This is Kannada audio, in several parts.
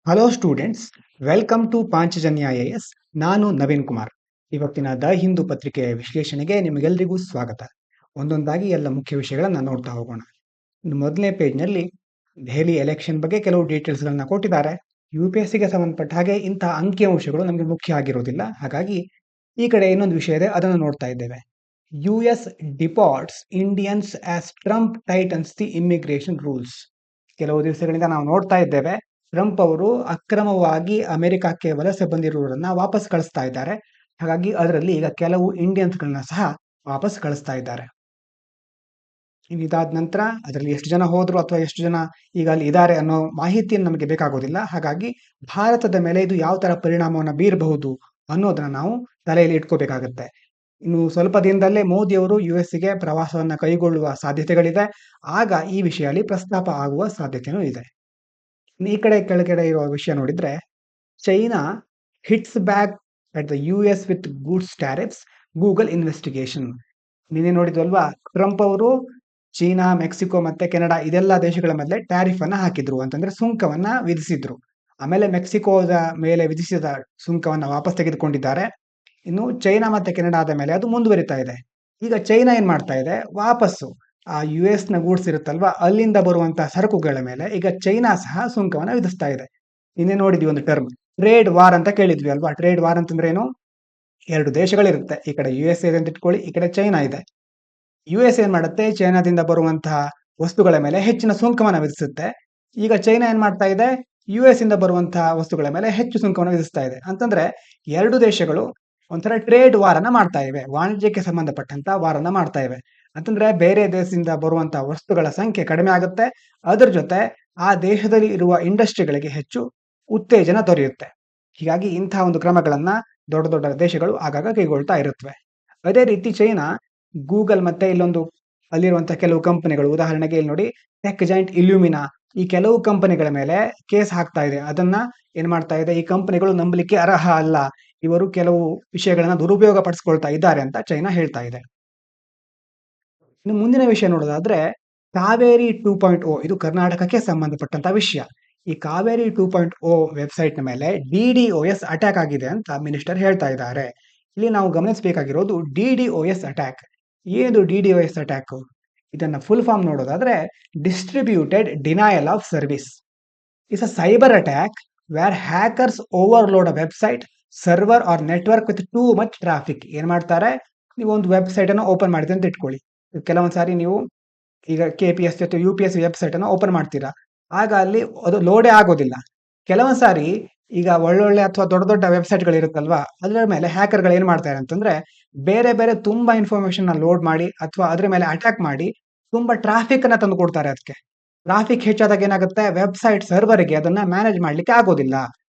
Hello students, welcome to Panchajanya IAS. ನಾನು ನವೀನ್ ಕುಮಾರ್. ಇವತ್ತಿನ ದ ಹಿಂದೂ ಪತ್ರಿಕೆಯ ವಿಶ್ಲೇಷಣೆಗೆ ನಿಮಗೆಲ್ಲರಿಗೂ ಸ್ವಾಗತ. ಒಂದೊಂದಾಗಿ ಎಲ್ಲ ಮುಖ್ಯ ವಿಷಯಗಳನ್ನು ನೋಡ್ತಾ ಹೋಗೋಣ. ಇನ್ನು ಮೊದಲನೇ ಪೇಜ್ನಲ್ಲಿ ದೆಹಲಿ ಎಲೆಕ್ಷನ್ ಬಗ್ಗೆ ಕೆಲವು ಡೀಟೇಲ್ಸ್ಗಳನ್ನ ಕೊಟ್ಟಿದ್ದಾರೆ. UPSCಗೆ ಸಂಬಂಧಪಟ್ಟ ಹಾಗೆ ಇಂತಹ ಅಂಕಿಅಂಶಗಳು ನಮಗೆ ಮುಖ್ಯ ಆಗಿರೋದಿಲ್ಲ. ಹಾಗಾಗಿ ಈ ಕಡೆ ಇನ್ನೊಂದು ವಿಷಯ ಇದೆ, ಅದನ್ನು ನೋಡ್ತಾ ಇದ್ದೇವೆ. US deports Indians as Trump tightens the immigration rules. ಕೆಲವು ದಿವಸಗಳಿಂದ ನಾವು ನೋಡ್ತಾ ಇದ್ದೇವೆ, ಟ್ರಂಪ್ ಅವರು ಅಕ್ರಮವಾಗಿ ಅಮೆರಿಕಕ್ಕೆ ವಲಸೆ ಬಂದಿರುವವರನ್ನ ವಾಪಸ್ ಕಳಿಸ್ತಾ ಇದ್ದಾರೆ. ಹಾಗಾಗಿ ಅದರಲ್ಲಿ ಈಗ ಕೆಲವು ಇಂಡಿಯನ್ಸ್ಗಳನ್ನ ಸಹ ವಾಪಸ್ ಕಳಿಸ್ತಾ ಇದ್ದಾರೆ. ಇದಾದ ನಂತರ ಅದರಲ್ಲಿ ಎಷ್ಟು ಜನ ಹೋದ್ರು ಅಥವಾ ಎಷ್ಟು ಜನ ಈಗ ಅಲ್ಲಿ ಇದ್ದಾರೆ ಅನ್ನೋ ಮಾಹಿತಿಯನ್ನು ನಮಗೆ ಬೇಕಾಗೋದಿಲ್ಲ. ಹಾಗಾಗಿ ಭಾರತದ ಮೇಲೆ ಇದು ಯಾವ ತರ ಪರಿಣಾಮವನ್ನು ಬೀರಬಹುದು ಅನ್ನೋದನ್ನ ನಾವು ತಲೆಯಲ್ಲಿ ಇಟ್ಕೋಬೇಕಾಗತ್ತೆ. ಇನ್ನು ಸ್ವಲ್ಪ ದಿನದಲ್ಲೇ ಮೋದಿ ಅವರು US ಗೆ ಪ್ರವಾಸವನ್ನ ಕೈಗೊಳ್ಳುವ ಸಾಧ್ಯತೆಗಳಿದೆ. ಆಗ ಈ ವಿಷಯದಲ್ಲಿ ಪ್ರಸ್ತಾಪ ಆಗುವ ಸಾಧ್ಯತೆನೂ ಇದೆ. ಈ ಕಡೆ ಕೆಳಗಡೆ ಇರುವ ವಿಷಯ ನೋಡಿದ್ರೆ, China hits back at the US with goods tariffs, Google investigation. ನಿನ್ನೆ ನೋಡಿದ್ವಲ್ವಾ, ಟ್ರಂಪ್ ಅವರು ಚೀನಾ, ಮೆಕ್ಸಿಕೋ ಮತ್ತೆ ಕೆನಡಾ ಇದೆಲ್ಲ ದೇಶಗಳ ಮೇಲೆ ಟ್ಯಾರಿಫ್ ಅನ್ನ ಹಾಕಿದ್ರು, ಅಂತಂದ್ರೆ ಸುಂಕವನ್ನ ವಿಧಿಸಿದ್ರು. ಆಮೇಲೆ ಮೆಕ್ಸಿಕೋದ ಮೇಲೆ ವಿಧಿಸಿದ ಸುಂಕವನ್ನ ವಾಪಸ್ ತೆಗೆದುಕೊಂಡಿದ್ದಾರೆ. ಇನ್ನು ಚೈನಾ ಮತ್ತೆ ಕೆನಡಾದ ಮೇಲೆ ಅದು ಮುಂದುವರಿತಾ ಇದೆ. ಈಗ ಚೈನಾ ಏನ್ ಮಾಡ್ತಾ ಇದೆ, ವಾಪಸ್ಸು ಆ US ನ ಗೂಡ್ಸ್ ಇರುತ್ತಲ್ವಾ, ಅಲ್ಲಿಂದ ಬರುವಂತಹ ಸರಕುಗಳ ಮೇಲೆ ಈಗ ಚೈನಾ ಸಹ ಸುಂಕವನ್ನ ವಿಧಿಸ್ತಾ ಇದೆ. ನಿನ್ನೆ ನೋಡಿದ್ವಿ ಒಂದು ಟರ್ಮ್, ಟ್ರೇಡ್ ವಾರ್ ಅಂತ ಕೇಳಿದ್ವಿ ಅಲ್ವಾ. ಟ್ರೇಡ್ ವಾರ್ ಅಂತಂದ್ರೆ ಏನು, ಎರಡು ದೇಶಗಳಿರುತ್ತೆ, ಈ ಕಡೆ USA ಇದೆ ಅಂತ ಇಟ್ಕೊಳ್ಳಿ, ಈ ಕಡೆ ಚೈನಾ ಇದೆ. US ಏನ್ ಮಾಡುತ್ತೆ, ಚೈನಾದಿಂದ ಬರುವಂತಹ ವಸ್ತುಗಳ ಮೇಲೆ ಹೆಚ್ಚಿನ ಸುಂಕವನ್ನ ವಿಧಿಸುತ್ತೆ. ಈಗ ಚೈನಾ ಏನ್ ಮಾಡ್ತಾ ಇದೆ, US ಇಂದ ಬರುವಂತಹ ವಸ್ತುಗಳ ಮೇಲೆ ಹೆಚ್ಚು ಸುಂಕವನ್ನು ವಿಧಿಸ್ತಾ ಇದೆ. ಅಂತಂದ್ರೆ ಎರಡು ದೇಶಗಳು ಒಂಥರ ಟ್ರೇಡ್ ವಾರನ್ನ ಮಾಡ್ತಾ ಇವೆ, ವಾಣಿಜ್ಯಕ್ಕೆ ಸಂಬಂಧಪಟ್ಟಂತ ವಾರನ್ನ ಮಾಡ್ತಾ ಇವೆ. ಅಂತಂದ್ರೆ ಬೇರೆ ದೇಶದಿಂದ ಬರುವಂತಹ ವಸ್ತುಗಳ ಸಂಖ್ಯೆ ಕಡಿಮೆ ಆಗುತ್ತೆ, ಅದರ ಜೊತೆ ಆ ದೇಶದಲ್ಲಿ ಇರುವ ಇಂಡಸ್ಟ್ರಿಗಳಿಗೆ ಹೆಚ್ಚು ಉತ್ತೇಜನ ದೊರೆಯುತ್ತೆ. ಹೀಗಾಗಿ ಇಂತಹ ಒಂದು ಕ್ರಮಗಳನ್ನ ದೊಡ್ಡ ದೊಡ್ಡ ದೇಶಗಳು ಆಗಾಗ ಕೈಗೊಳ್ತಾ ಇರುತ್ತವೆ. ಅದೇ ರೀತಿ ಚೈನಾ ಗೂಗಲ್ ಮತ್ತೆ ಇಲ್ಲೊಂದು ಅಲ್ಲಿರುವಂತಹ ಕೆಲವು ಕಂಪನಿಗಳು, ಉದಾಹರಣೆಗೆ ಇಲ್ಲಿ ನೋಡಿ, ಟೆಕ್ ಜೈಂಟ್ ಇಲ್ಯೂಮಿನಾ, ಈ ಕೆಲವು ಕಂಪನಿಗಳ ಮೇಲೆ ಕೇಸ್ ಹಾಕ್ತಾ ಇದೆ. ಅದನ್ನ ಏನ್ ಮಾಡ್ತಾ ಇದೆ, ಈ ಕಂಪನಿಗಳು ನಂಬಲಿಕ್ಕೆ ಅರ್ಹ ಅಲ್ಲ, ಇವರು ಕೆಲವು ವಿಷಯಗಳನ್ನ ದುರುಪಯೋಗ ಪಡಿಸ್ಕೊಳ್ತಾ ಇದ್ದಾರೆ ಅಂತ ಚೈನಾ ಹೇಳ್ತಾ ಇದೆ. ಇನ್ನು ಮುಂದಿನ ವಿಷಯ ನೋಡೋದಾದ್ರೆ, ಕಾವೇರಿ 2.0, ಇದು ಕರ್ನಾಟಕಕ್ಕೆ ಸಂಬಂಧಪಟ್ಟಂತ ವಿಷಯ. ಈ ಕಾವೇರಿ 2.0 ವೆಬ್ಸೈಟ್ ನ ಮೇಲೆ DDoS ಅಟ್ಯಾಕ್ ಆಗಿದೆ ಅಂತ ಮಿನಿಸ್ಟರ್ ಹೇಳ್ತಾ ಇದ್ದಾರೆ. ಇಲ್ಲಿ ನಾವು ಗಮನಿಸಬೇಕಾಗಿರೋದು DDoS ಅಟ್ಯಾಕ್. ಏನು DDoS ಅಟ್ಯಾಕ್? ಇದನ್ನ ಫುಲ್ ಫಾರ್ಮ್ ನೋಡೋದಾದ್ರೆ, distributed denial of service. Is a cyber attack where hackers overload a website, server or network with too much traffic. ಏನ್ ಮಾಡ್ತಾರೆ, ನೀವು ಒಂದು ವೆಬ್ಸೈಟ್ ಅನ್ನು ಓಪನ್ ಮಾಡಿದೆ ಅಂತ ಇಟ್ಕೊಳ್ಳಿ. ಕೆಲವೊಂದ್ ಸಾರಿ ನೀವು ಈಗ KPSC ಅಥವಾ UPSC ವೆಬ್ಸೈಟ್ ಅನ್ನು ಓಪನ್ ಮಾಡ್ತೀರಾ, ಆಗ ಅಲ್ಲಿ ಅದು ಲೋಡೇ ಆಗೋದಿಲ್ಲ. ಕೆಲವೊಂದ್ ಸಾರಿ ಈಗ ಒಳ್ಳೊಳ್ಳೆ ಅಥವಾ ದೊಡ್ಡ ದೊಡ್ಡ ವೆಬ್ಸೈಟ್ಗಳು ಇರುತ್ತಲ್ವಾ, ಅದರ ಮೇಲೆ ಹ್ಯಾಕರ್ಗಳು ಏನ್ ಮಾಡ್ತಾರೆ ಅಂತಂದ್ರೆ, ಬೇರೆ ಬೇರೆ ತುಂಬಾ ಇನ್ಫಾರ್ಮೇಶನ್ ಲೋಡ್ ಮಾಡಿ ಅಥವಾ ಅದ್ರ ಮೇಲೆ ಅಟ್ಯಾಕ್ ಮಾಡಿ ತುಂಬಾ ಟ್ರಾಫಿಕ್ ಅನ್ನ ತಂದು ಕೊಡ್ತಾರೆ. ಅದಕ್ಕೆ ಟ್ರಾಫಿಕ್ ಹೆಚ್ಚಾದಾಗ ಏನಾಗುತ್ತೆ, ವೆಬ್ಸೈಟ್ ಸರ್ವರ್ಗೆ ಅದನ್ನ ಮ್ಯಾನೇಜ್ ಮಾಡ್ಲಿಕ್ಕೆ ಆಗೋದಿಲ್ಲ.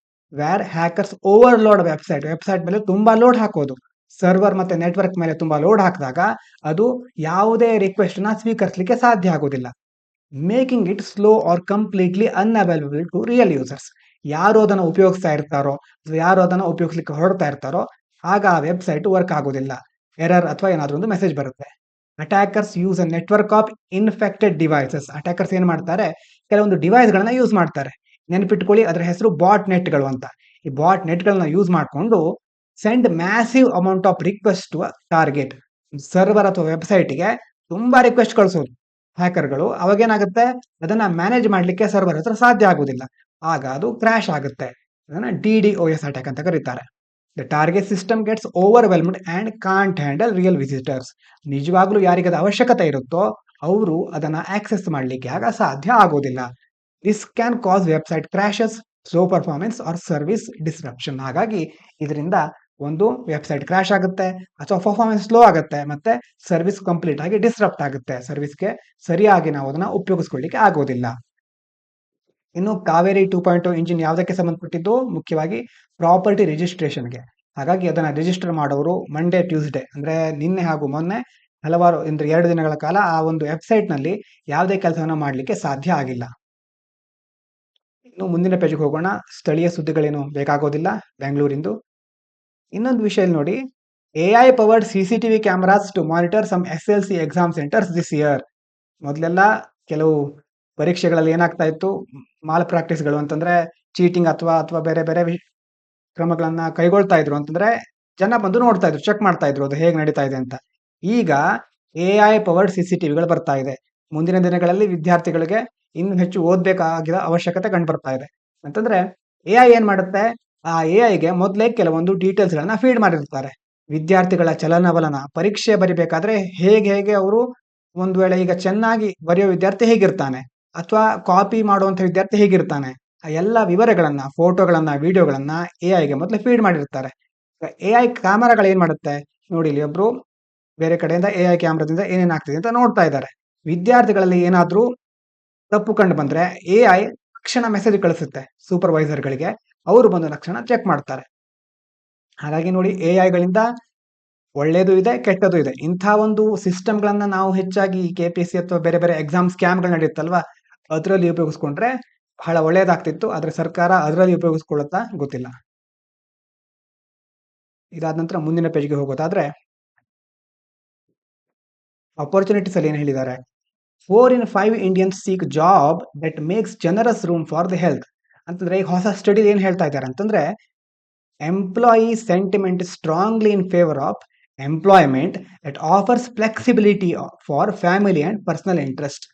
ವೇರ್ ಹ್ಯಾಕರ್ಸ್ ಓವರ್ಲೋಡ್ ವೆಬ್ಸೈಟ್ ಮೇಲೆ ತುಂಬಾ ಲೋಡ್ ಹಾಕೋದು, ಸರ್ವರ್ ಮತ್ತೆ ನೆಟ್ವರ್ಕ್ ಮೇಲೆ ತುಂಬಾ ಲೋಡ್ ಹಾಕಿದಾಗ ಅದು ಯಾವುದೇ ರಿಕ್ವೆಸ್ಟ್ ನ ಸ್ವೀಕರಿಸಲಿಕ್ಕೆ ಸಾಧ್ಯ ಆಗೋದಿಲ್ಲ. Making it slow or completely unavailable to real users. ಯಾರು ಅದನ್ನು ಉಪಯೋಗಿಸ್ತಾ ಇರ್ತಾರೋ ಅಥವಾ ಯಾರು ಅದನ್ನು ಉಪಯೋಗಿಸ್ಲಿಕ್ಕೆ ಹೊರಡ್ತಾ ಇರ್ತಾರೋ, ಆಗ ಆ ವೆಬ್ಸೈಟ್ ವರ್ಕ್ ಆಗೋದಿಲ್ಲ, ಎರರ್ ಅಥವಾ ಏನಾದ್ರೂ ಒಂದು ಮೆಸೇಜ್ ಬರುತ್ತೆ. Attackers use a network of infected devices. Attackers ಏನ್ ಮಾಡ್ತಾರೆ, ಕೆಲವೊಂದು ಡಿವೈಸ್ ಗಳನ್ನ ಯೂಸ್ ಮಾಡ್ತಾರೆ. ನೆನಪಿಟ್ಕೊಳ್ಳಿ, ಅದರ ಹೆಸರು ಬಾಟ್ ನೆಟ್ಗಳು ಅಂತ. ಈ ಬಾಟ್ ನೆಟ್ಗಳನ್ನ ಯೂಸ್ ಮಾಡಿಕೊಂಡು send massive amount of request to target. Server ಅಥವಾ ವೆಬ್ಸೈಟ್ಗೆ ತುಂಬಾ ರಿಕ್ವೆಸ್ಟ್ ಕಳಿಸೋದು ಹ್ಯಾಕರ್ಗಳು. ಅವಾಗೇನಾಗುತ್ತೆ, ಅದನ್ನ ಮ್ಯಾನೇಜ್ ಮಾಡ್ಲಿಕ್ಕೆ ಸರ್ವರ್ ಹತ್ರ ಸಾಧ್ಯ ಆಗುದಿಲ್ಲ, ಆಗ ಅದು ಕ್ರಾಶ್ ಆಗುತ್ತೆ. ಅದನ್ನ DDoS ಅಟ್ಯಾಕ್ ಅಂತ ಕರೀತಾರೆ. The target system gets overwhelmed and can't handle real visitors. ನಿಜವಾಗ್ಲೂ ಯಾರಿಗದ ಅವಶ್ಯಕತೆ ಇರುತ್ತೋ ಅವರು ಅದನ್ನ ಆಕ್ಸೆಸ್ ಮಾಡ್ಲಿಕ್ಕೆ ಆಗ ಸಾಧ್ಯ ಆಗೋದಿಲ್ಲ. This can cause website crashes, slow performance or service disruption. ಹಾಗಾಗಿ ಇದರಿಂದ ಒಂದು ವೆಬ್ಸೈಟ್ ಕ್ರಾಶ್ ಆಗುತ್ತೆ ಅಥವಾ ಪರ್ಫಾರ್ಮೆನ್ಸ್ ಸ್ಲೋ ಆಗುತ್ತೆ, ಮತ್ತೆ ಸರ್ವಿಸ್ ಕಂಪ್ಲೀಟ್ ಆಗಿ ಡಿಸ್ರಪ್ಟ್ ಆಗುತ್ತೆ. ಸರ್ವಿಸ್ಗೆ ಸರಿಯಾಗಿ ನಾವು ಅದನ್ನ ಉಪಯೋಗಿಸ್ಕೊಳ್ಳಿಕ್ಕೆ ಆಗೋದಿಲ್ಲ. ಇನ್ನು ಕಾವೇರಿ 2.0 ಇಂಜಿನ್ ಯಾವುದಕ್ಕೆ ಸಂಬಂಧಪಟ್ಟಿದ್ದು, ಮುಖ್ಯವಾಗಿ ಪ್ರಾಪರ್ಟಿ ರಿಜಿಸ್ಟ್ರೇಷನ್ಗೆ. ಹಾಗಾಗಿ ಅದನ್ನ ರಿಜಿಸ್ಟರ್ ಮಾಡೋರು ಮಂಡೇ, ಟ್ಯೂಸ್ಡೇ ಅಂದ್ರೆ ನಿನ್ನೆ ಹಾಗೂ ಮೊನ್ನೆ ಹಲವಾರು ಅಂದ್ರೆ 2 ದಿನಗಳ ಕಾಲ ಆ ಒಂದು ವೆಬ್ಸೈಟ್ ನಲ್ಲಿ ಯಾವುದೇ ಕೆಲಸವನ್ನ ಮಾಡ್ಲಿಕ್ಕೆ ಸಾಧ್ಯ ಆಗಿಲ್ಲ. ಇನ್ನು ಮುಂದಿನ ಪೇಜ್ಗೆ ಹೋಗೋಣ. ಸ್ಥಳೀಯ ಸುದ್ದಿಗಳೇನು ಬೇಕಾಗೋದಿಲ್ಲ, ಬೆಂಗಳೂರಿಂದು. ಇನ್ನೊಂದು ವಿಷಯ ನೋಡಿ, AI powered CCTV cameras to monitor some SLC exam centres this year. ಮೊದಲೆಲ್ಲ ಕೆಲವು ಪರೀಕ್ಷೆಗಳಲ್ಲಿ ಏನಾಗ್ತಾ ಇತ್ತು, ಮಾಲ್ ಪ್ರಾಕ್ಟೀಸ್ಗಳು ಅಂತಂದ್ರೆ ಚೀಟಿಂಗ್ ಅಥವಾ ಅಥವಾ ಬೇರೆ ಬೇರೆ ಕ್ರಮಗಳನ್ನ ಕೈಗೊಳ್ತಾ ಇದ್ರು ಅಂತಂದ್ರೆ ಜನ ಬಂದು ನೋಡ್ತಾ ಇದ್ರು, ಚೆಕ್ ಮಾಡ್ತಾ ಇದ್ರು ಅದು ಹೇಗೆ ನಡೀತಾ ಇದೆ ಅಂತ. ಈಗ AI ಪವರ್ಡ್ CCTVಗಳು ಬರ್ತಾ ಇದೆ. ಮುಂದಿನ ದಿನಗಳಲ್ಲಿ ವಿದ್ಯಾರ್ಥಿಗಳಿಗೆ ಇನ್ನು ಹೆಚ್ಚು ಓದ್ಬೇಕಾಗಿರೋ ಅವಶ್ಯಕತೆ ಕಂಡು ಬರ್ತಾ ಇದೆ. ಅಂತಂದ್ರೆ AI ಏನ್ ಮಾಡುತ್ತೆ, ಆ AIಗೆ ಮೊದಲೇ ಕೆಲವೊಂದು ಡೀಟೇಲ್ಸ್ ಗಳನ್ನ ಫೀಡ್ ಮಾಡಿರ್ತಾರೆ. ವಿದ್ಯಾರ್ಥಿಗಳ ಚಲನವಲನ ಪರೀಕ್ಷೆ ಬರಿಬೇಕಾದ್ರೆ ಹೇಗೆ ಹೇಗೆ ಅವರು ಒಂದು ವೇಳೆ ಈಗ ಚೆನ್ನಾಗಿ ಬರೆಯೋ ವಿದ್ಯಾರ್ಥಿ ಹೇಗಿರ್ತಾನೆ ಅಥವಾ ಕಾಪಿ ಮಾಡುವಂತ ವಿದ್ಯಾರ್ಥಿ ಹೇಗಿರ್ತಾನೆ, ಆ ಎಲ್ಲ ವಿವರಗಳನ್ನ, ಫೋಟೋಗಳನ್ನ, ವಿಡಿಯೋಗಳನ್ನ AIಗೆ ಮೊದಲು ಫೀಡ್ ಮಾಡಿರ್ತಾರೆ. AI ಕ್ಯಾಮರಾಗಳು ಏನ್ ಮಾಡುತ್ತೆ ನೋಡಿ, ಇಲ್ಲಿ ಒಬ್ರು ಬೇರೆ ಕಡೆಯಿಂದ AI ಕ್ಯಾಮ್ರಾದಿಂದ ಏನೇನ್ ಆಗ್ತಿದೆ ಅಂತ ನೋಡ್ತಾ ಇದ್ದಾರೆ. ವಿದ್ಯಾರ್ಥಿಗಳಲ್ಲಿ ಏನಾದ್ರೂ ತಪ್ಪು ಕಂಡು ಬಂದ್ರೆ AI ತಕ್ಷಣ ಮೆಸೇಜ್ ಕಳಿಸುತ್ತೆ ಸೂಪರ್ವೈಸರ್ಗಳಿಗೆ, ಅವರು ಬಂದ ತಕ್ಷಣ ಚೆಕ್ ಮಾಡ್ತಾರೆ. ಹಾಗಾಗಿ ನೋಡಿ, AI ಗಳಿಂದ ಒಳ್ಳೇದು ಇದೆ, ಕೆಟ್ಟದು ಇದೆ. ಇಂಥ ಒಂದು ಸಿಸ್ಟಮ್ಗಳನ್ನ ನಾವು ಹೆಚ್ಚಾಗಿ KPSC ಅಥವಾ ಬೇರೆ ಬೇರೆ ಎಕ್ಸಾಮ್ ಸ್ಕ್ಯಾಮ್ಗಳು ನಡೆಯುತ್ತಲ್ವಾ, ಅದರಲ್ಲಿ ಉಪಯೋಗಿಸ್ಕೊಂಡ್ರೆ ಬಹಳ ಒಳ್ಳೇದಾಗ್ತಿತ್ತು. ಆದ್ರೆ ಸರ್ಕಾರ ಅದರಲ್ಲಿ ಉಪಯೋಗಿಸ್ಕೊಳ್ಳುತ್ತಾ ಗೊತ್ತಿಲ್ಲ. ಇದಾದ ನಂತರ ಮುಂದಿನ ಪೇಜ್ಗೆ ಹೋಗೋದಾದ್ರೆ, ಅಪರ್ಚುನಿಟೀಸ್ ಅಲ್ಲಿ ಏನ್ ಹೇಳಿದ್ದಾರೆ, 4 in 5 Indians seek job that makes generous room for the health. ಅಂತಂದ್ರೆ ಈಗ ಹೊಸ ಸ್ಟಡಿ ಏನ್ ಹೇಳ್ತಾ ಇದ್ದಾರೆ ಅಂತಂದ್ರೆ, employee sentiment strongly in favour of employment that offers flexibility for family and personal interest.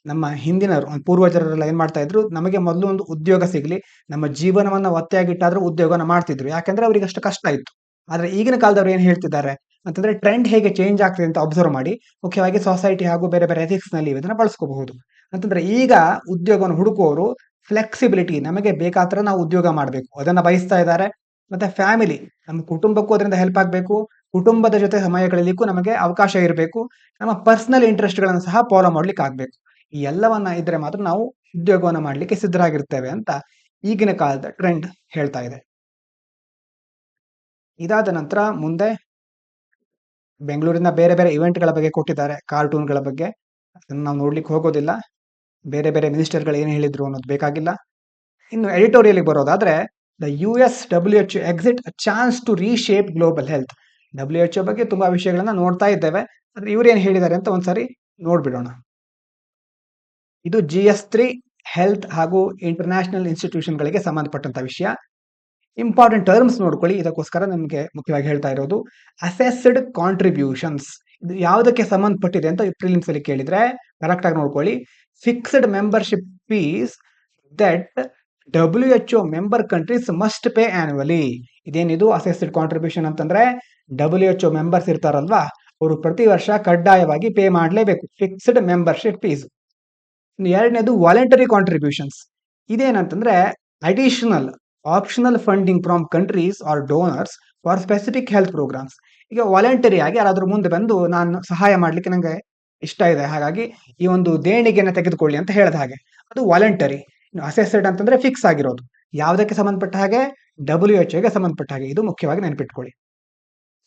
ನಮ್ಮ ಹಿಂದಿನ ಪೂರ್ವಜರೆಲ್ಲ ಏನ್ ಮಾಡ್ತಾ ಇದ್ರು, ನಮಗೆ ಮೊದಲು ಒಂದು ಉದ್ಯೋಗ ಸಿಗ್ಲಿ, ನಮ್ಮ ಜೀವನವನ್ನ ಒತ್ತೆಯಾಗಿಟ್ಟಾದ್ರೂ ಉದ್ಯೋಗನ ಮಾಡ್ತಿದ್ರು, ಯಾಕಂದ್ರೆ ಅವ್ರಿಗೆ ಅಷ್ಟು ಕಷ್ಟ ಇತ್ತು. ಆದ್ರೆ ಈಗಿನ ಕಾಲದವ್ರು ಏನ್ ಹೇಳ್ತಿದ್ದಾರೆ ಅಂತಂದ್ರೆ, ಟ್ರೆಂಡ್ ಹೇಗೆ ಚೇಂಜ್ ಆಗ್ತಿದೆ ಅಂತ ಅಬ್ಸರ್ವ್ ಮಾಡಿ, ಮುಖ್ಯವಾಗಿ ಸೊಸೈಟಿ ಹಾಗೂ ಬೇರೆ ಬೇರೆ ಎಥಿಕ್ಸ್ ನಲ್ಲಿ ಇದನ್ನ ಬಳಸ್ಕೋಬಹುದು. ಅಂತಂದ್ರೆ ಈಗ ಉದ್ಯೋಗವನ್ನು ಹುಡುಕುವವರು ಫ್ಲೆಕ್ಸಿಬಿಲಿಟಿ, ನಮಗೆ ಬೇಕಾದ್ರೆ ನಾವು ಉದ್ಯೋಗ ಮಾಡಬೇಕು, ಅದನ್ನ ಬಯಸ್ತಾ ಇದ್ದಾರೆ. ಮತ್ತೆ ಫ್ಯಾಮಿಲಿ, ನಮ್ಮ ಕುಟುಂಬಕ್ಕೂ ಅದರಿಂದ ಹೆಲ್ಪ್ ಆಗಬೇಕು, ಕುಟುಂಬದ ಜೊತೆ ಸಮಯ ಕಳೀಲಿಕ್ಕೂ ನಮಗೆ ಅವಕಾಶ ಇರಬೇಕು, ನಮ್ಮ ಪರ್ಸನಲ್ ಇಂಟ್ರೆಸ್ಟ್ ಗಳನ್ನು ಸಹ ಫಾಲೋ ಮಾಡ್ಲಿಕ್ಕೆ ಆಗ್ಬೇಕು. ಈ ಎಲ್ಲವನ್ನ ಇದ್ರೆ ಮಾತ್ರ ನಾವು ಉದ್ಯೋಗವನ್ನ ಮಾಡ್ಲಿಕ್ಕೆ ಸಿದ್ಧರಾಗಿರ್ತೇವೆ ಅಂತ ಈಗಿನ ಕಾಲದ ಟ್ರೆಂಡ್ ಹೇಳ್ತಾ ಇದೆ. ಇದಾದ ನಂತರ ಮುಂದೆ ಬೆಂಗಳೂರಿನ ಬೇರೆ ಬೇರೆ ಇವೆಂಟ್ಗಳ ಬಗ್ಗೆ ಕೊಟ್ಟಿದ್ದಾರೆ, ಕಾರ್ಟೂನ್ಗಳ ಬಗ್ಗೆ. ಅದನ್ನ ನಾವು ನೋಡ್ಲಿಕ್ಕೆ ಹೋಗೋದಿಲ್ಲ. ಬೇರೆ ಬೇರೆ ಮಿನಿಸ್ಟರ್ಗಳು ಏನು ಹೇಳಿದ್ರು ಅನ್ನೋದು ಬೇಕಾಗಿಲ್ಲ. ಇನ್ನು ಎಡಿಟೋರಿಯಲ್ ಬರೋದಾದ್ರೆ, the WHO exit a chance to reshape global health. WHO ಬಗ್ಗೆ ತುಂಬಾ ವಿಷಯಗಳನ್ನ ನೋಡ್ತಾ ಇದ್ದೇವೆ, ಆದ್ರೆ ಇವ್ರು ಏನ್ ಹೇಳಿದ್ದಾರೆ ಅಂತ ಒಂದ್ಸರಿ ನೋಡ್ಬಿಡೋಣ. ಇದು GS3 ಹೆಲ್ತ್ ಹಾಗೂ ಇಂಟರ್ನ್ಯಾಷನಲ್ ಇನ್ಸ್ಟಿಟ್ಯೂಷನ್ಗಳಿಗೆ ಸಂಬಂಧಪಟ್ಟಂತ ವಿಷಯ. ಇಂಪಾರ್ಟೆಂಟ್ ಟರ್ಮ್ಸ್ ನೋಡ್ಕೊಳ್ಳಿ, ಇದಕ್ಕೋಸ್ಕರ ನಿಮಗೆ ಮುಖ್ಯವಾಗಿ ಹೇಳ್ತಾ ಇರೋದು. ಅಸೆಸ್ಡ್ ಕಾಂಟ್ರಿಬ್ಯೂಷನ್ಸ್, ಇದು ಯಾವುದಕ್ಕೆ ಸಂಬಂಧಪಟ್ಟಿದೆ ಅಂತ ಪ್ರಿಲಿಮ್ಸ್ ಅಲ್ಲಿ ಕೇಳಿದ್ರೆ ಕರೆಕ್ಟ್ ಆಗಿ ನೋಡ್ಕೊಳ್ಳಿ. Fixed membership fees that WHO member countries must pay annually. ಇದೇನಿದು ಅಸೆಸ್ಡ್ ಕಾಂಟ್ರಿಬ್ಯೂಷನ್ ಅಂತಂದ್ರೆ, WHO ಮೆಂಬರ್ಸ್ ಇರ್ತಾರಲ್ವಾ, ಅವರು ಪ್ರತಿ ವರ್ಷ ಕಡ್ಡಾಯವಾಗಿ ಪೇ ಮಾಡಲೇಬೇಕು, ಫಿಕ್ಸ್ಡ್ ಮೆಂಬರ್ಶಿಪ್ ಫೀಸ್. ಎರಡನೇದು ವಾಲಂಟರಿ ಕಾಂಟ್ರಿಬ್ಯೂಷನ್ಸ್. ಇದೇನಂತಂದ್ರೆ additional optional funding from countries or donors for specific health programmes. ಈಗ ವಾಲಂಟರಿ ಆಗಿ ಯಾರಾದ್ರೂ ಮುಂದೆ ಬಂದು, ನಾನು ಸಹಾಯ ಮಾಡ್ಲಿಕ್ಕೆ ನಂಗೆ ಇಷ್ಟ ಇದೆ, ಹಾಗಾಗಿ ಈ ಒಂದು ದೇಣಿಗೆನ ತೆಗೆದುಕೊಳ್ಳಿ ಅಂತ ಹೇಳಿದ ಹಾಗೆ, ಅದು ವಾಲಂಟರಿ. ಅಸೆಸ್ಡ್ ಅಂತಂದ್ರೆ ಫಿಕ್ಸ್ ಆಗಿರೋದು, ಯಾವುದಕ್ಕೆ ಸಂಬಂಧಪಟ್ಟ ಹಾಗೆ, WHO ಸಂಬಂಧಪಟ್ಟ ಹಾಗೆ. ಇದು ಮುಖ್ಯವಾಗಿ ನೆನಪಿಟ್ಕೊಳ್ಳಿ.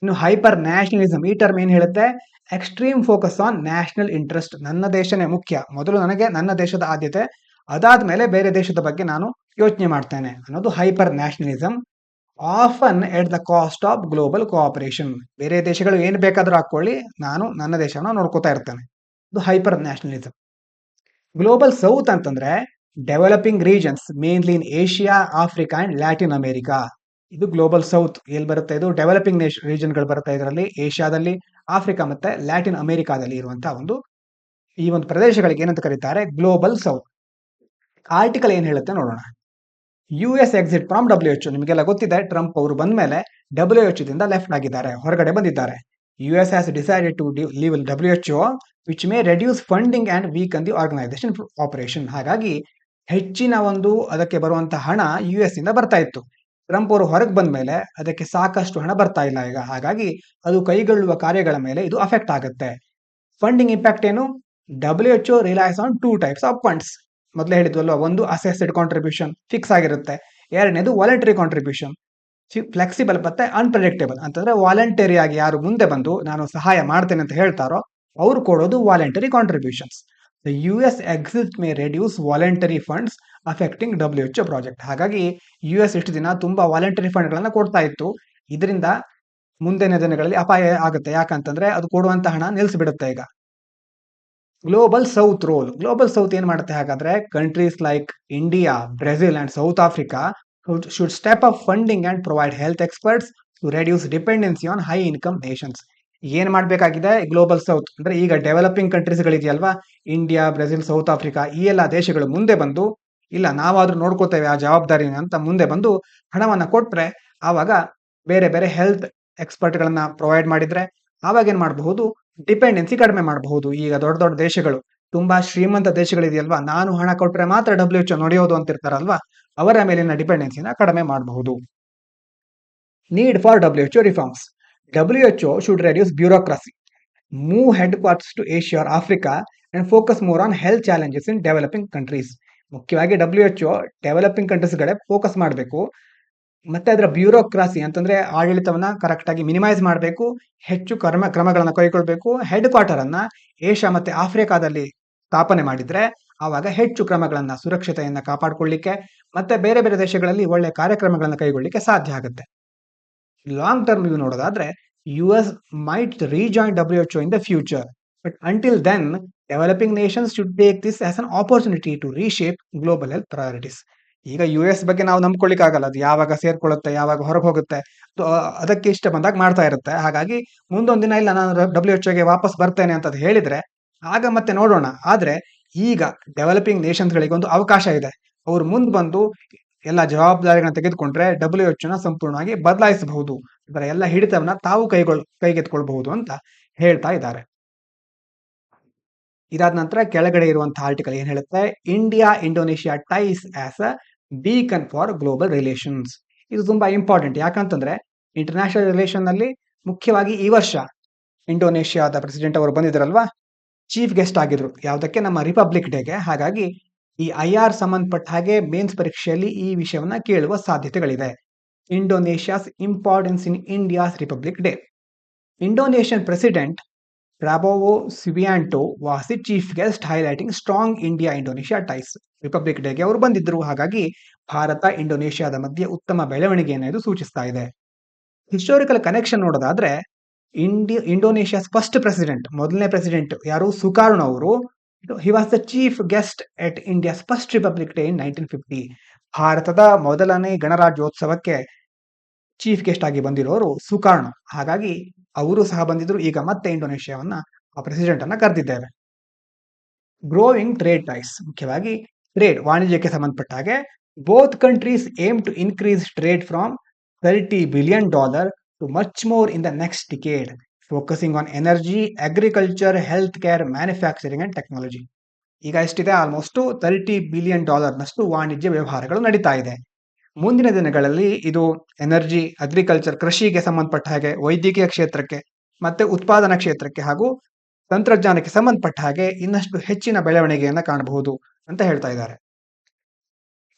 ಇನ್ನು ಹೈಪರ್ ನ್ಯಾಷನಲಿಸಂ, ಈ ಟರ್ಮ್ ಏನ್ ಹೇಳುತ್ತೆ, extreme focus on national interest. ನನ್ನ ದೇಶನೇ ಮುಖ್ಯ, ಮೊದಲು ನನಗೆ ನನ್ನ ದೇಶದ ಆದ್ಯತೆ, ಅದಾದ್ಮೇಲೆ ಬೇರೆ ದೇಶದ ಬಗ್ಗೆ ನಾನು ಯೋಚನೆ ಮಾಡ್ತೇನೆ ಅನ್ನೋದು hyper nationalism. Often at the cost of global cooperation. ಬೇರೆ ದೇಶಗಳು ಏನ್ ಬೇಕಾದ್ರೂ ಹಾಕೊಳ್ಳಿ, ನಾನು ನನ್ನ ದೇಶನ ನೋಡ್ಕೋತಾ ಇರ್ತೇನೆ, ಇದು ಹೈಪರ್ ನ್ಯಾಷನಲಿಸಂ. ಗ್ಲೋಬಲ್ ಸೌತ್ ಅಂತಂದ್ರೆ developing regions, mainly in Asia, Africa and Latin America. ಇದು ಗ್ಲೋಬಲ್ ಸೌತ್. ಎಲ್ಲಿ ಬರುತ್ತೆ ಇದು, ಡೆವಲಪಿಂಗ್ ರೀಜನ್ಗಳು ಬರುತ್ತೆ ಇದರಲ್ಲಿ, ಏಷ್ಯಾದಲ್ಲಿ, ಆಫ್ರಿಕಾ ಮತ್ತೆ ಲ್ಯಾಟಿನ್ ಅಮೆರಿಕಾದಲ್ಲಿ ಇರುವಂತಹ ಈ ಒಂದು ಪ್ರದೇಶಗಳಿಗೆ ಏನಂತ ಕರೀತಾರೆ, ಗ್ಲೋಬಲ್ ಸೌತ್. ಆರ್ಟಿಕಲ್ ಏನ್ ಹೇಳುತ್ತೆ ನೋಡೋಣ. US exit from WHO. ನಿಮಗೆಲ್ಲ ಗೊತ್ತಿದೆ, ಟ್ರಂಪ್ ಅವರು ಬಂದ ಮೇಲೆ WHO ದಿಂದ ಲೆಫ್ಟ್ ಆಗಿದ್ದಾರೆ, ಹೊರಗಡೆ ಬಂದಿದ್ದಾರೆ. US has decided to leave WHO which may reduce funding and weaken the organisation operation. ಹಾಗಾಗಿ ಹೆಚ್ಚಿನ ಅದಕ್ಕೆ ಬರುವಂತಹ ಹಣ US ಇಂದ ಬರ್ತಾ ಇತ್ತು. ಟ್ರಂಪ್ ಅವರು ಹೊರಗೆ ಬಂದ ಮೇಲೆ ಅದಕ್ಕೆ ಸಾಕಷ್ಟು ಹಣ ಬರ್ತಾ ಇಲ್ಲ ಈಗ, ಹಾಗಾಗಿ ಅದು ಕೈಗೊಳ್ಳುವ ಕಾರ್ಯಗಳ ಮೇಲೆ ಇದು ಅಫೆಕ್ಟ್ ಆಗುತ್ತೆ. ಫಂಡಿಂಗ್ ಇಂಪ್ಯಾಕ್ಟ್ ಏನು, WHO realise on 2 types of funds. ಮೊದಲೇ ಹೇಳಿದ್ವಲ್ವ, ಒಂದು ಅಸೆಸ್ಡ್ ಕಾಂಟ್ರಿಬ್ಯೂಷನ್ ಫಿಕ್ಸ್ ಆಗಿರುತ್ತೆ, ಎರಡನೇದು ವಾಲಂಟರಿ ಕಾಂಟ್ರಿಬ್ಯೂಷನ್ ಫ್ಲೆಕ್ಸಿಬಲ್ ಮತ್ತೆ ಅನ್ಪ್ರೆಡಿಕ್ಟೇಬಲ್. ಅಂತಂದ್ರೆ ವಾಲಂಟರಿ ಆಗಿ ಯಾರು ಮುಂದೆ ಬಂದು ನಾನು ಸಹಾಯ ಮಾಡ್ತೇನೆ ಅಂತ ಹೇಳ್ತಾರೋ ಅವರು ಕೊಡೋದು voluntary contributions. The US exit May reduce voluntary funds affecting WHO project. ಹಾಗಾಗಿ US ಇಷ್ಟು ದಿನ ತುಂಬಾ ವಾಲಂಟರಿ ಫಂಡ್ ಗಳನ್ನ ಕೊಡ್ತಾ ಇತ್ತು, ಇದರಿಂದ ಮುಂದಿನ ದಿನಗಳಲ್ಲಿ ಅಪಾಯ ಆಗುತ್ತೆ. ಯಾಕಂತಂದ್ರೆ ಅದು ಕೊಡುವಂತ ಹಣ ನಿಲ್ಲಿಸ್ಬಿಡುತ್ತೆ ಈಗ. Global south role. Global south ಏನ್ ಮಾಡುತ್ತೆ ಹಾಗಾದ್ರೆ, countries like India, Brazil and South Africa should step up funding and provide health experts to reduce dependency on high income nations. ಏನ್ ಮಾಡ್ಬೇಕಾಗಿದೆ ಗ್ಲೋಬಲ್ ಸೌತ್ ಅಂದ್ರೆ, ಈಗ ಡೆವಲಪಿಂಗ್ ಕಂಟ್ರೀಸ್ ಗಳಿದೆಯಲ್ವಾ, ಇಂಡಿಯಾ, ಬ್ರೆಜಿಲ್, ಸೌತ್ ಆಫ್ರಿಕಾ, ಈ ಎಲ್ಲ ದೇಶಗಳು ಮುಂದೆ ಬಂದು, ಇಲ್ಲ ನಾವಾದ್ರೂ ನೋಡ್ಕೋತೇವೆ ಆ ಜವಾಬ್ದಾರಿನ ಅಂತ ಮುಂದೆ ಬಂದು ಹಣವನ್ನ ಕೊಟ್ರೆ, ಆವಾಗ ಬೇರೆ ಬೇರೆ ಹೆಲ್ತ್ ಎಕ್ಸ್ಪರ್ಟ್ ಗಳನ್ನ ಪ್ರೊವೈಡ್ ಮಾಡಿದ್ರೆ ಆವಾಗ ಏನ್ ಮಾಡಬಹುದು, ಡಿಪೆಂಡೆನ್ಸಿ ಕಡಿಮೆ ಮಾಡಬಹುದು. ಈಗ ದೊಡ್ಡ ದೊಡ್ಡ ದೇಶಗಳು, ತುಂಬಾ ಶ್ರೀಮಂತ ದೇಶಗಳಿದೆಯಲ್ವಾ, ನಾನು ಹಣ ಕೊಟ್ರೆ ಮಾತ್ರ WHO ನಡೆಯೋದು ಅಂತಿರ್ತಾರಲ್ವಾ, ಅವರ ಮೇಲಿನ ಡಿಪೆಂಡೆನ್ಸಿನ ಕಡಿಮೆ ಮಾಡಬಹುದು. Need for WHO reforms. WHO should reduce bureaucracy, move headquarters to Asia or Africa and focus more on health challenges in developing countries. ಮುಖ್ಯವಾಗಿ WHO ಡೆವಲಪಿಂಗ್ ಕಂಟ್ರೀಸ್ ಕಡೆ ಫೋಕಸ್ ಮಾಡಬೇಕು. ಮತ್ತೆ ಅದರ ಬ್ಯೂರೋಕ್ರಾಸಿ ಅಂತಂದ್ರೆ ಆಡಳಿತವನ್ನ ಕರೆಕ್ಟ್ ಆಗಿ ಮಿನಿಮೈಸ್ ಮಾಡಬೇಕು, ಹೆಚ್ಚು ಕ್ರಮಗಳನ್ನ ಕೈಗೊಳ್ಬೇಕು. ಹೆಡ್ ಕ್ವಾರ್ಟರ್ ಅನ್ನ ಏಷ್ಯಾ ಮತ್ತೆ ಆಫ್ರಿಕಾದಲ್ಲಿ ಸ್ಥಾಪನೆ ಮಾಡಿದ್ರೆ ಆವಾಗ ಹೆಚ್ಚು ಕ್ರಮಗಳನ್ನ, ಸುರಕ್ಷತೆಯನ್ನ ಕಾಪಾಡಿಕೊಳ್ಳಿಕ್ಕೆ ಮತ್ತೆ ಬೇರೆ ಬೇರೆ ದೇಶಗಳಲ್ಲಿ ಒಳ್ಳೆ ಕಾರ್ಯಕ್ರಮಗಳನ್ನ ಕೈಗೊಳ್ಳಿಕ್ಕೆ ಸಾಧ್ಯ ಆಗುತ್ತೆ. ಲಾಂಗ್ ಟರ್ಮ್ ವ್ಯೂ ನೋಡೋದಾದ್ರೆ, US might rejoin WHO in the future, but until then, developing nations should take this as an opportunity to reshape global health priorities. ಈಗ US ಬಗ್ಗೆ ನಾವು ನಂಬ್ಕೊಳ್ಳಿಕ್ ಆಗಲ್ಲ, ಅದು ಯಾವಾಗ ಸೇರ್ಕೊಳ್ಳುತ್ತೆ, ಯಾವಾಗ ಹೊರಗೆ ಹೋಗುತ್ತೆ, ಅದಕ್ಕೆ ಇಷ್ಟ ಬಂದಾಗ ಮಾಡ್ತಾ ಇರುತ್ತೆ. ಹಾಗಾಗಿ ಮುಂದೊಂದ್ ದಿನ ಇಲ್ಲ ನಾನು WHO ವಾಪಸ್ ಬರ್ತೇನೆ ಅಂತ ಹೇಳಿದ್ರೆ ಆಗ ಮತ್ತೆ ನೋಡೋಣ. ಆದ್ರೆ ಈಗ ಡೆವಲಪಿಂಗ್ ನೇಷನ್ಸ್ ಗಳಿಗೆ ಒಂದು ಅವಕಾಶ ಇದೆ. ಅವ್ರು ಮುಂದ್ ಬಂದು ಎಲ್ಲ ಜವಾಬ್ದಾರಿಗಳನ್ನ ತೆಗೆದುಕೊಂಡ್ರೆ WHO ಸಂಪೂರ್ಣವಾಗಿ ಬದಲಾಯಿಸಬಹುದು, ಅದರ ಎಲ್ಲ ಹಿಡಿತವನ್ನ ತಾವು ಕೈಗೆತ್ಕೊಳ್ಬಹುದು ಅಂತ ಹೇಳ್ತಾ ಇದ್ದಾರೆ. ಇದಾದ ನಂತರ ಕೆಳಗಡೆ ಇರುವಂತಹ ಆರ್ಟಿಕಲ್ ಏನ್ ಹೇಳುತ್ತೆ, India Indonesia ties as a beacon for global relations. ಇದು ತುಂಬಾ ಇಂಪಾರ್ಟೆಂಟ್. ಯಾಕಂತಂದ್ರೆ ಇಂಟರ್ನ್ಯಾಷನಲ್ ರಿಲೇಷನ್ ನಲ್ಲಿ ಮುಖ್ಯವಾಗಿ ಈ ವರ್ಷ ಇಂಡೋನೇಷಿಯಾದ ಪ್ರೆಸಿಡೆಂಟ್ ಅವರು ಬಂದಿದ್ರಲ್ವಾ, ಚೀಫ್ ಗೆಸ್ಟ್ ಆಗಿದ್ರು. ಯಾವುದಕ್ಕೆ? ನಮ್ಮ ರಿಪಬ್ಲಿಕ್ ಡೇಗೆ. ಹಾಗಾಗಿ ಈ IR ಸಂಬಂಧಪಟ್ಟ ಹಾಗೆ ಮೇನ್ಸ್ ಪರೀಕ್ಷೆಯಲ್ಲಿ ಈ ವಿಷಯವನ್ನ ಕೇಳುವ ಸಾಧ್ಯತೆಗಳಿದೆ. Indonesia's importance in India's Republic Day. Indonesian president Prabowo Subianto was the chief guest, highlighting strong India Indonesia ties. Republic ಡೇಗೆ ಅವರು ಬಂದಿದ್ರು, ಹಾಗಾಗಿ ಭಾರತ ಇಂಡೋನೇಷಿಯಾದ ಮಧ್ಯೆ ಉತ್ತಮ ಬೆಳವಣಿಗೆಯನ್ನು ಇದು ಸೂಚಿಸ್ತಾ ಇದೆ. ಹಿಸ್ಟೋರಿಕಲ್ ಕನೆಕ್ಷನ್ ನೋಡೋದಾದ್ರೆ, ಇಂಡೋನೇಷಿಯಾಸ್ ಫಸ್ಟ್ ಪ್ರೆಸಿಡೆಂಟ್, ಮೊದಲನೇ ಪ್ರೆಸಿಡೆಂಟ್ ಯಾರು? ಸುಕಾರ್ಣೋ ಅವರು. He was the chief guest at India's first republic day in 1950. ಭಾರತದ ಮೊದಲನೇ ಗಣರಾಜ್ಯೋತ್ಸವಕ್ಕೆ ಚೀಫ್ ಗೆಸ್ಟ್ ಆಗಿ ಬಂದಿರೋರು ಸುಕಾರ್ಣೋ. ಹಾಗಾಗಿ ಅವರು ಸಹ ಬಂದಿದ್ರು. ಈಗ ಮತ್ತೆ ಇಂಡೋನೇಷಿಯಾವನ್ನ ಆ ಪ್ರೆಸಿಡೆಂಟ್ ಅನ್ನ ಕರೆದಿದ್ದೇವೆ. Growing trade ties. ಮುಖ್ಯವಾಗಿ ಟ್ರೇಡ್, ವಾಣಿಜ್ಯಕ್ಕೆ ಸಂಬಂಧಪಟ್ಟ ಹಾಗೆ both countries aim to increase trade from $30 billion to much more in the next decade, focusing on energy, agriculture, healthcare, manufacturing and technology. ಈಗ ಎಷ್ಟಿದೆ? ಆಲ್ಮೋಸ್ಟ್ $30 billion ನಷ್ಟು ವಾಣಿಜ್ಯ ವ್ಯವಹಾರಗಳು ನಡೀತಾ ಇದೆ. ಮುಂದಿನ ದಿನಗಳಲ್ಲಿ ಇದು ಎನರ್ಜಿ, ಅಗ್ರಿಕಲ್ಚರ್, ಕೃಷಿಗೆ ಸಂಬಂಧಪಟ್ಟ ಹಾಗೆ, ವೈದ್ಯಕೀಯ ಕ್ಷೇತ್ರಕ್ಕೆ ಮತ್ತೆ ಉತ್ಪಾದನಾ ಕ್ಷೇತ್ರಕ್ಕೆ ಹಾಗೂ ತಂತ್ರಜ್ಞಾನಕ್ಕೆ ಸಂಬಂಧಪಟ್ಟ ಹಾಗೆ ಇನ್ನಷ್ಟು ಹೆಚ್ಚಿನ ಬೆಳವಣಿಗೆಯನ್ನ ಕಾಣಬಹುದು ಅಂತ ಹೇಳ್ತಾ ಇದ್ದಾರೆ.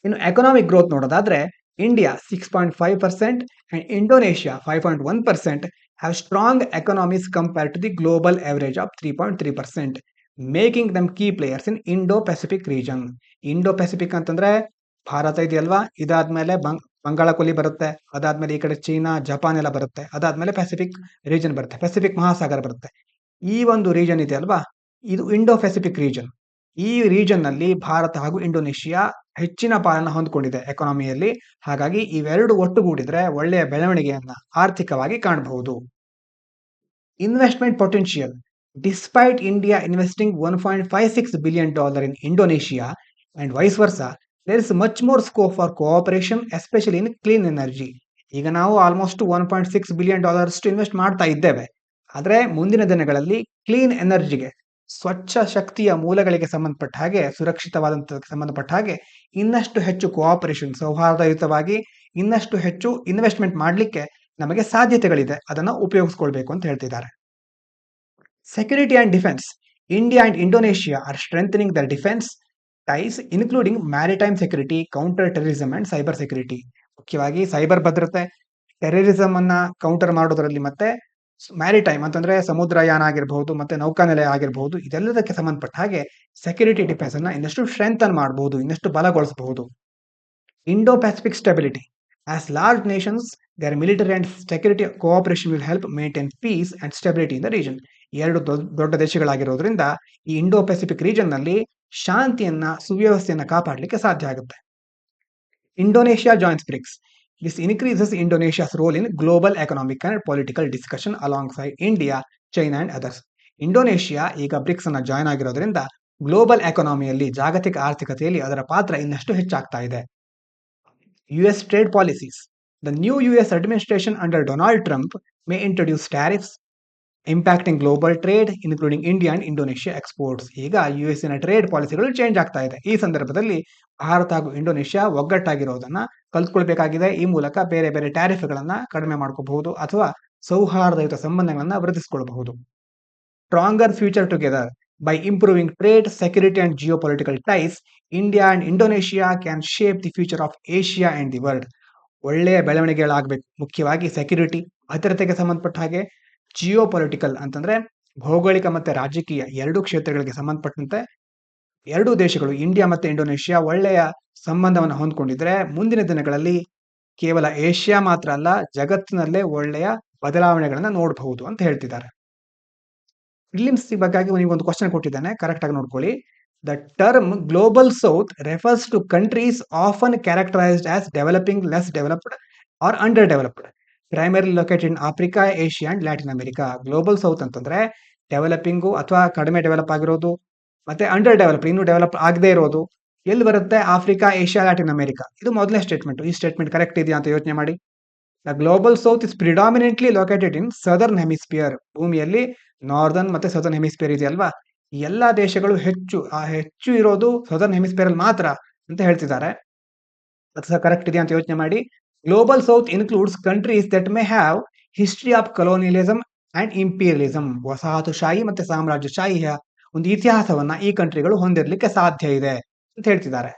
ಇನ್ನು ಎಕನಾಮಿಕ್ ಗ್ರೋತ್ ನೋಡೋದಾದ್ರೆ, India 6.5% and Indonesia 5.1% have strong economies compared to the global average of 3.3%, making them key players in Indo-Pacific region. Indo-Pacific ಅಂತಂದ್ರೆ ಭಾರತ ಇದೆಯಲ್ವಾ, ಇದಾದ್ಮೇಲೆ ಬಂಗಾಳ ಕೊಲ್ಲಿ ಬರುತ್ತೆ, ಅದಾದ್ಮೇಲೆ ಈ ಕಡೆ ಚೀನಾ, ಜಪಾನ್ ಎಲ್ಲ ಬರುತ್ತೆ, ಅದಾದ್ಮೇಲೆ ಪೆಸಿಫಿಕ್ ರೀಜನ್ ಬರುತ್ತೆ, ಪೆಸಿಫಿಕ್ ಮಹಾಸಾಗರ ಬರುತ್ತೆ. ಈ ಒಂದು ರೀಜನ್ ಇದೆ ಅಲ್ವಾ, ಇದು ಇಂಡೋ ಪೆಸಿಫಿಕ್ ರೀಜನ್. ಈ ರೀಜನ್ ನಲ್ಲಿ ಭಾರತ ಹಾಗೂ ಇಂಡೋನೇಷಿಯಾ ಹೆಚ್ಚಿನ ಪಾಲನ್ನ ಹೊಂದ್ಕೊಂಡಿದೆ ಎಕಾನಮಿಯಲ್ಲಿ. ಹಾಗಾಗಿ ಇವೆರಡು ಒಟ್ಟುಗೂಡಿದ್ರೆ ಒಳ್ಳೆಯ ಬೆಳವಣಿಗೆಯನ್ನ ಆರ್ಥಿಕವಾಗಿ ಕಾಣಬಹುದು. Investment potential. Despite India investing $1.56 billion in Indonesia and vice versa, there is much more scope for cooperation, especially in clean energy. ಈಗ ನಾವು ಆಲ್ಮೋಸ್ಟ್ $1.6 billion ಇನ್ವೆಸ್ಟ್ ಮಾಡ್ತಾ ಇದ್ದೇವೆ. ಆದ್ರೆ ಮುಂದಿನ ದಿನಗಳಲ್ಲಿ ಕ್ಲೀನ್ ಎನರ್ಜಿಗೆ, ಸ್ವಚ್ಛ ಶಕ್ತಿಯ ಮೂಲಗಳಿಗೆ ಸಂಬಂಧಪಟ್ಟ ಹಾಗೆ, ಸುರಕ್ಷಿತವಾದಂತಕ್ಕೆ ಸಂಬಂಧಪಟ್ಟ ಹಾಗೆ ಇನ್ನಷ್ಟು ಹೆಚ್ಚು ಕೋಆಪರೇಷನ್, ಸೌಹಾರ್ದಯುತವಾಗಿ ಇನ್ನಷ್ಟು ಹೆಚ್ಚು ಇನ್ವೆಸ್ಟ್ಮೆಂಟ್ ಮಾಡಲಿಕ್ಕೆ ನಮಗೆ ಸಾಧ್ಯತೆಗಳಿದೆ. ಅದನ್ನ ಉಪಯೋಗಿಸ್ಕೊಳ್ಬೇಕು ಅಂತ ಹೇಳ್ತಿದ್ದಾರೆ. Security and defence. India and Indonesia are strengthening the defence ties, including maritime security, counter terrorism and cyber security. ಮುಖ್ಯವಾಗಿ ಸೈಬರ್ ಭದ್ರತೆ, ಟೆರರಿಸಂ ಅನ್ನ ಕೌಂಟರ್ ಮಾಡೋದ್ರಲ್ಲಿ, ಮತ್ತೆ ಮ್ಯಾರಿಟೈಮ್ ಅಂತಂದ್ರೆ ಸಮುದ್ರಯಾನ ಆಗಿರಬಹುದು, ಮತ್ತೆ ನೌಕಾನೆಲೆ ಆಗಿರಬಹುದು, ಇದೆಲ್ಲದಕ್ಕೆ ಸಂಬಂಧಪಟ್ಟ ಹಾಗೆ ಸೆಕ್ಯೂರಿಟಿ ಡಿಫೆನ್ಸ್ ಅನ್ನ ಇನ್ನಷ್ಟು ಸ್ಟ್ರೆಂಥನ್ ಮಾಡಬಹುದು, ಇನ್ನಷ್ಟು ಬಲಗೊಳಿಸಬಹುದು. Indo Pacific stability. As large nations, their military and security cooperation will help maintain peace and stability in the region. ಎರಡು ದೊಡ್ಡ ದೇಶಗಳಾಗಿರೋದ್ರಿಂದ ಈ ಇಂಡೋ ಪೆಸಿಫಿಕ್ ರೀಜನ್ ನಲ್ಲಿ ಶಾಂತಿಯನ್ನ ಸುವ್ಯವಸ್ಥೆಯನ್ನ ಕಾಪಾಡಲಿಕ್ಕೆ ಸಾಧ್ಯ ಆಗುತ್ತೆ. Indonesia joins BRICS. This increases Indonesia's role in global economic and political discussion alongside India, China and others. Indonesia ಈಗ ಬ್ರಿಕ್ಸ್ ಅನ್ನ ಜಾಯ್ನ್ ಆಗಿರೋದ್ರಿಂದ ಗ್ಲೋಬಲ್ ಎಕಾನಮಿಯಲ್ಲಿ ಜಾಗತಿಕ ಆರ್ಥಿಕತೆಯಲ್ಲಿ ಅದರ ಪಾತ್ರ ಇನ್ನಷ್ಟು ಹೆಚ್ಚಾಗ್ತಾ ಇದೆ. US trade policies. The new US administration under Donald Trump may introduce tariffs impacting global trade including India and Indonesia exports. ಈಗ ಯುಎಸ್ನ ಟ್ರೇಡ್ ಪಾಲಿಸಿಗಳು ಚೇಂಜ್ ಆಗ್ತಾ ಇದೆ. ಈ ಸಂದರ್ಭದಲ್ಲಿ ಭಾರತ ಹಾಗೂ ಇಂಡೋನೇಷಿಯಾ ಒಗ್ಗಟ್ಟಾಗಿರೋದನ್ನ ಕಲ್ತ್ಕೊಳ್ಬೇಕಾಗಿದೆ. ಈ ಮೂಲಕ ಬೇರೆ ಬೇರೆ ಟ್ಯಾರಿಫ್ಗಳನ್ನ ಕಡಿಮೆ ಮಾಡ್ಕೋಬಹುದು ಅಥವಾ ಸೌಹಾರ್ದಯುತ ಸಂಬಂಧಗಳನ್ನ ವೃದ್ಧಿಸಿಕೊಳ್ಳಬಹುದು. Stronger future together. By improving trade, security and geopolitical ties, India and Indonesia can shape the future of Asia and the world. ಒಳ್ಳೆಯ ಬೆಳವಣಿಗೆಗಳಾಗಬೇಕು. ಮುಖ್ಯವಾಗಿ ಸೆಕ್ಯೂರಿಟಿ, ಭದ್ರತೆಗೆ ಸಂಬಂಧಪಟ್ಟ ಹಾಗೆ, ಜಿಯೋ ಪೊಲಿಟಿಕಲ್ ಅಂತಂದ್ರೆ ಭೌಗೋಳಿಕ ಮತ್ತೆ ರಾಜಕೀಯ ಎರಡೂ ಕ್ಷೇತ್ರಗಳಿಗೆ ಸಂಬಂಧಪಟ್ಟಂತೆ ಎರಡೂ ದೇಶಗಳು ಇಂಡಿಯಾ ಮತ್ತೆ ಇಂಡೋನೇಷಿಯಾ ಒಳ್ಳೆಯ ಸಂಬಂಧವನ್ನು ಹೊಂದ್ಕೊಂಡಿದ್ರೆ ಮುಂದಿನ ದಿನಗಳಲ್ಲಿ ಕೇವಲ ಏಷ್ಯಾ ಮಾತ್ರ ಅಲ್ಲ ಜಗತ್ತಿನಲ್ಲೇ ಒಳ್ಳೆಯ ಬದಲಾವಣೆಗಳನ್ನ ನೋಡಬಹುದು ಅಂತ ಹೇಳ್ತಿದ್ದಾರೆ. ಪ್ರಿಲಿಮ್ಸ್ ಬಗ್ಗೆ ಒಂದು ಕ್ವಶನ್ ಕೊಟ್ಟಿದ್ದಾನೆ, ಕರೆಕ್ಟ್ ಆಗಿ ನೋಡ್ಕೊಳ್ಳಿ. The term global south refers to countries often characterised as developing, less developed or underdeveloped, primary located in Africa, Asia and Latin America. Global south ಅಂತಂದ್ರೆ ಡೆವಲಪಿಂಗು ಅಥವಾ ಕಡಿಮೆ ಡೆವಲಪ್ ಆಗಿರೋದು, ಮತ್ತೆ ಅಂಡರ್ ಡೆವಲಪ್ ಇನ್ನೂ ಡೆವಲಪ್ ಆಗದೆ ಇರೋದು. ಎಲ್ಲಿ ಬರುತ್ತೆ? Africa, Asia, Latin America. ಇದು ಮೊದಲನೇ ಸ್ಟೇಟ್ಮೆಂಟ್. ಈ ಸ್ಟೇಟ್ಮೆಂಟ್ ಕರೆಕ್ಟ್ ಇದೆಯಾ ಅಂತ ಯೋಚನೆ ಮಾಡಿ. The global south is predominantly located in southern hemisphere. ಭೂಮಿಯಲ್ಲಿ ನಾರ್ದರ್ನ್ ಮತ್ತೆ ಸದರ್ನ್ ಹೆಮಿಸ್ಪಿಯರ್ ಇದೆಯಲ್ವಾ, ಎಲ್ಲಾ ದೇಶಗಳು ಹೆಚ್ಚು ಇರೋದು ಸದರ್ನ್ ಹೆಮಿಸ್ಪಿಯರ್ ಅಲ್ಲಿ ಮಾತ್ರ ಅಂತ ಹೇಳ್ತಿದ್ದಾರೆ. ಅದು ಸಹ ಕರೆಕ್ಟ್ ಇದೆಯಾ ಅಂತ ಯೋಚನೆ ಮಾಡಿ. Global south includes countries that may have history of colonialism and imperialism. ವಸಾಹತುಶಾಹಿ ಮತ್ತೆ ಸಾಮ್ರಾಜ್ಯಶಾಹಿಯ ಒಂದು ಇತಿಹಾಸವನ್ನ ಈ ಕಂಟ್ರಿಗಳು ಹೊಂದಿರಲಿಕ್ಕೆ ಸಾಧ್ಯ ಇದೆ ಅಂತ ಹೇಳ್ತಿದ್ದಾರೆ.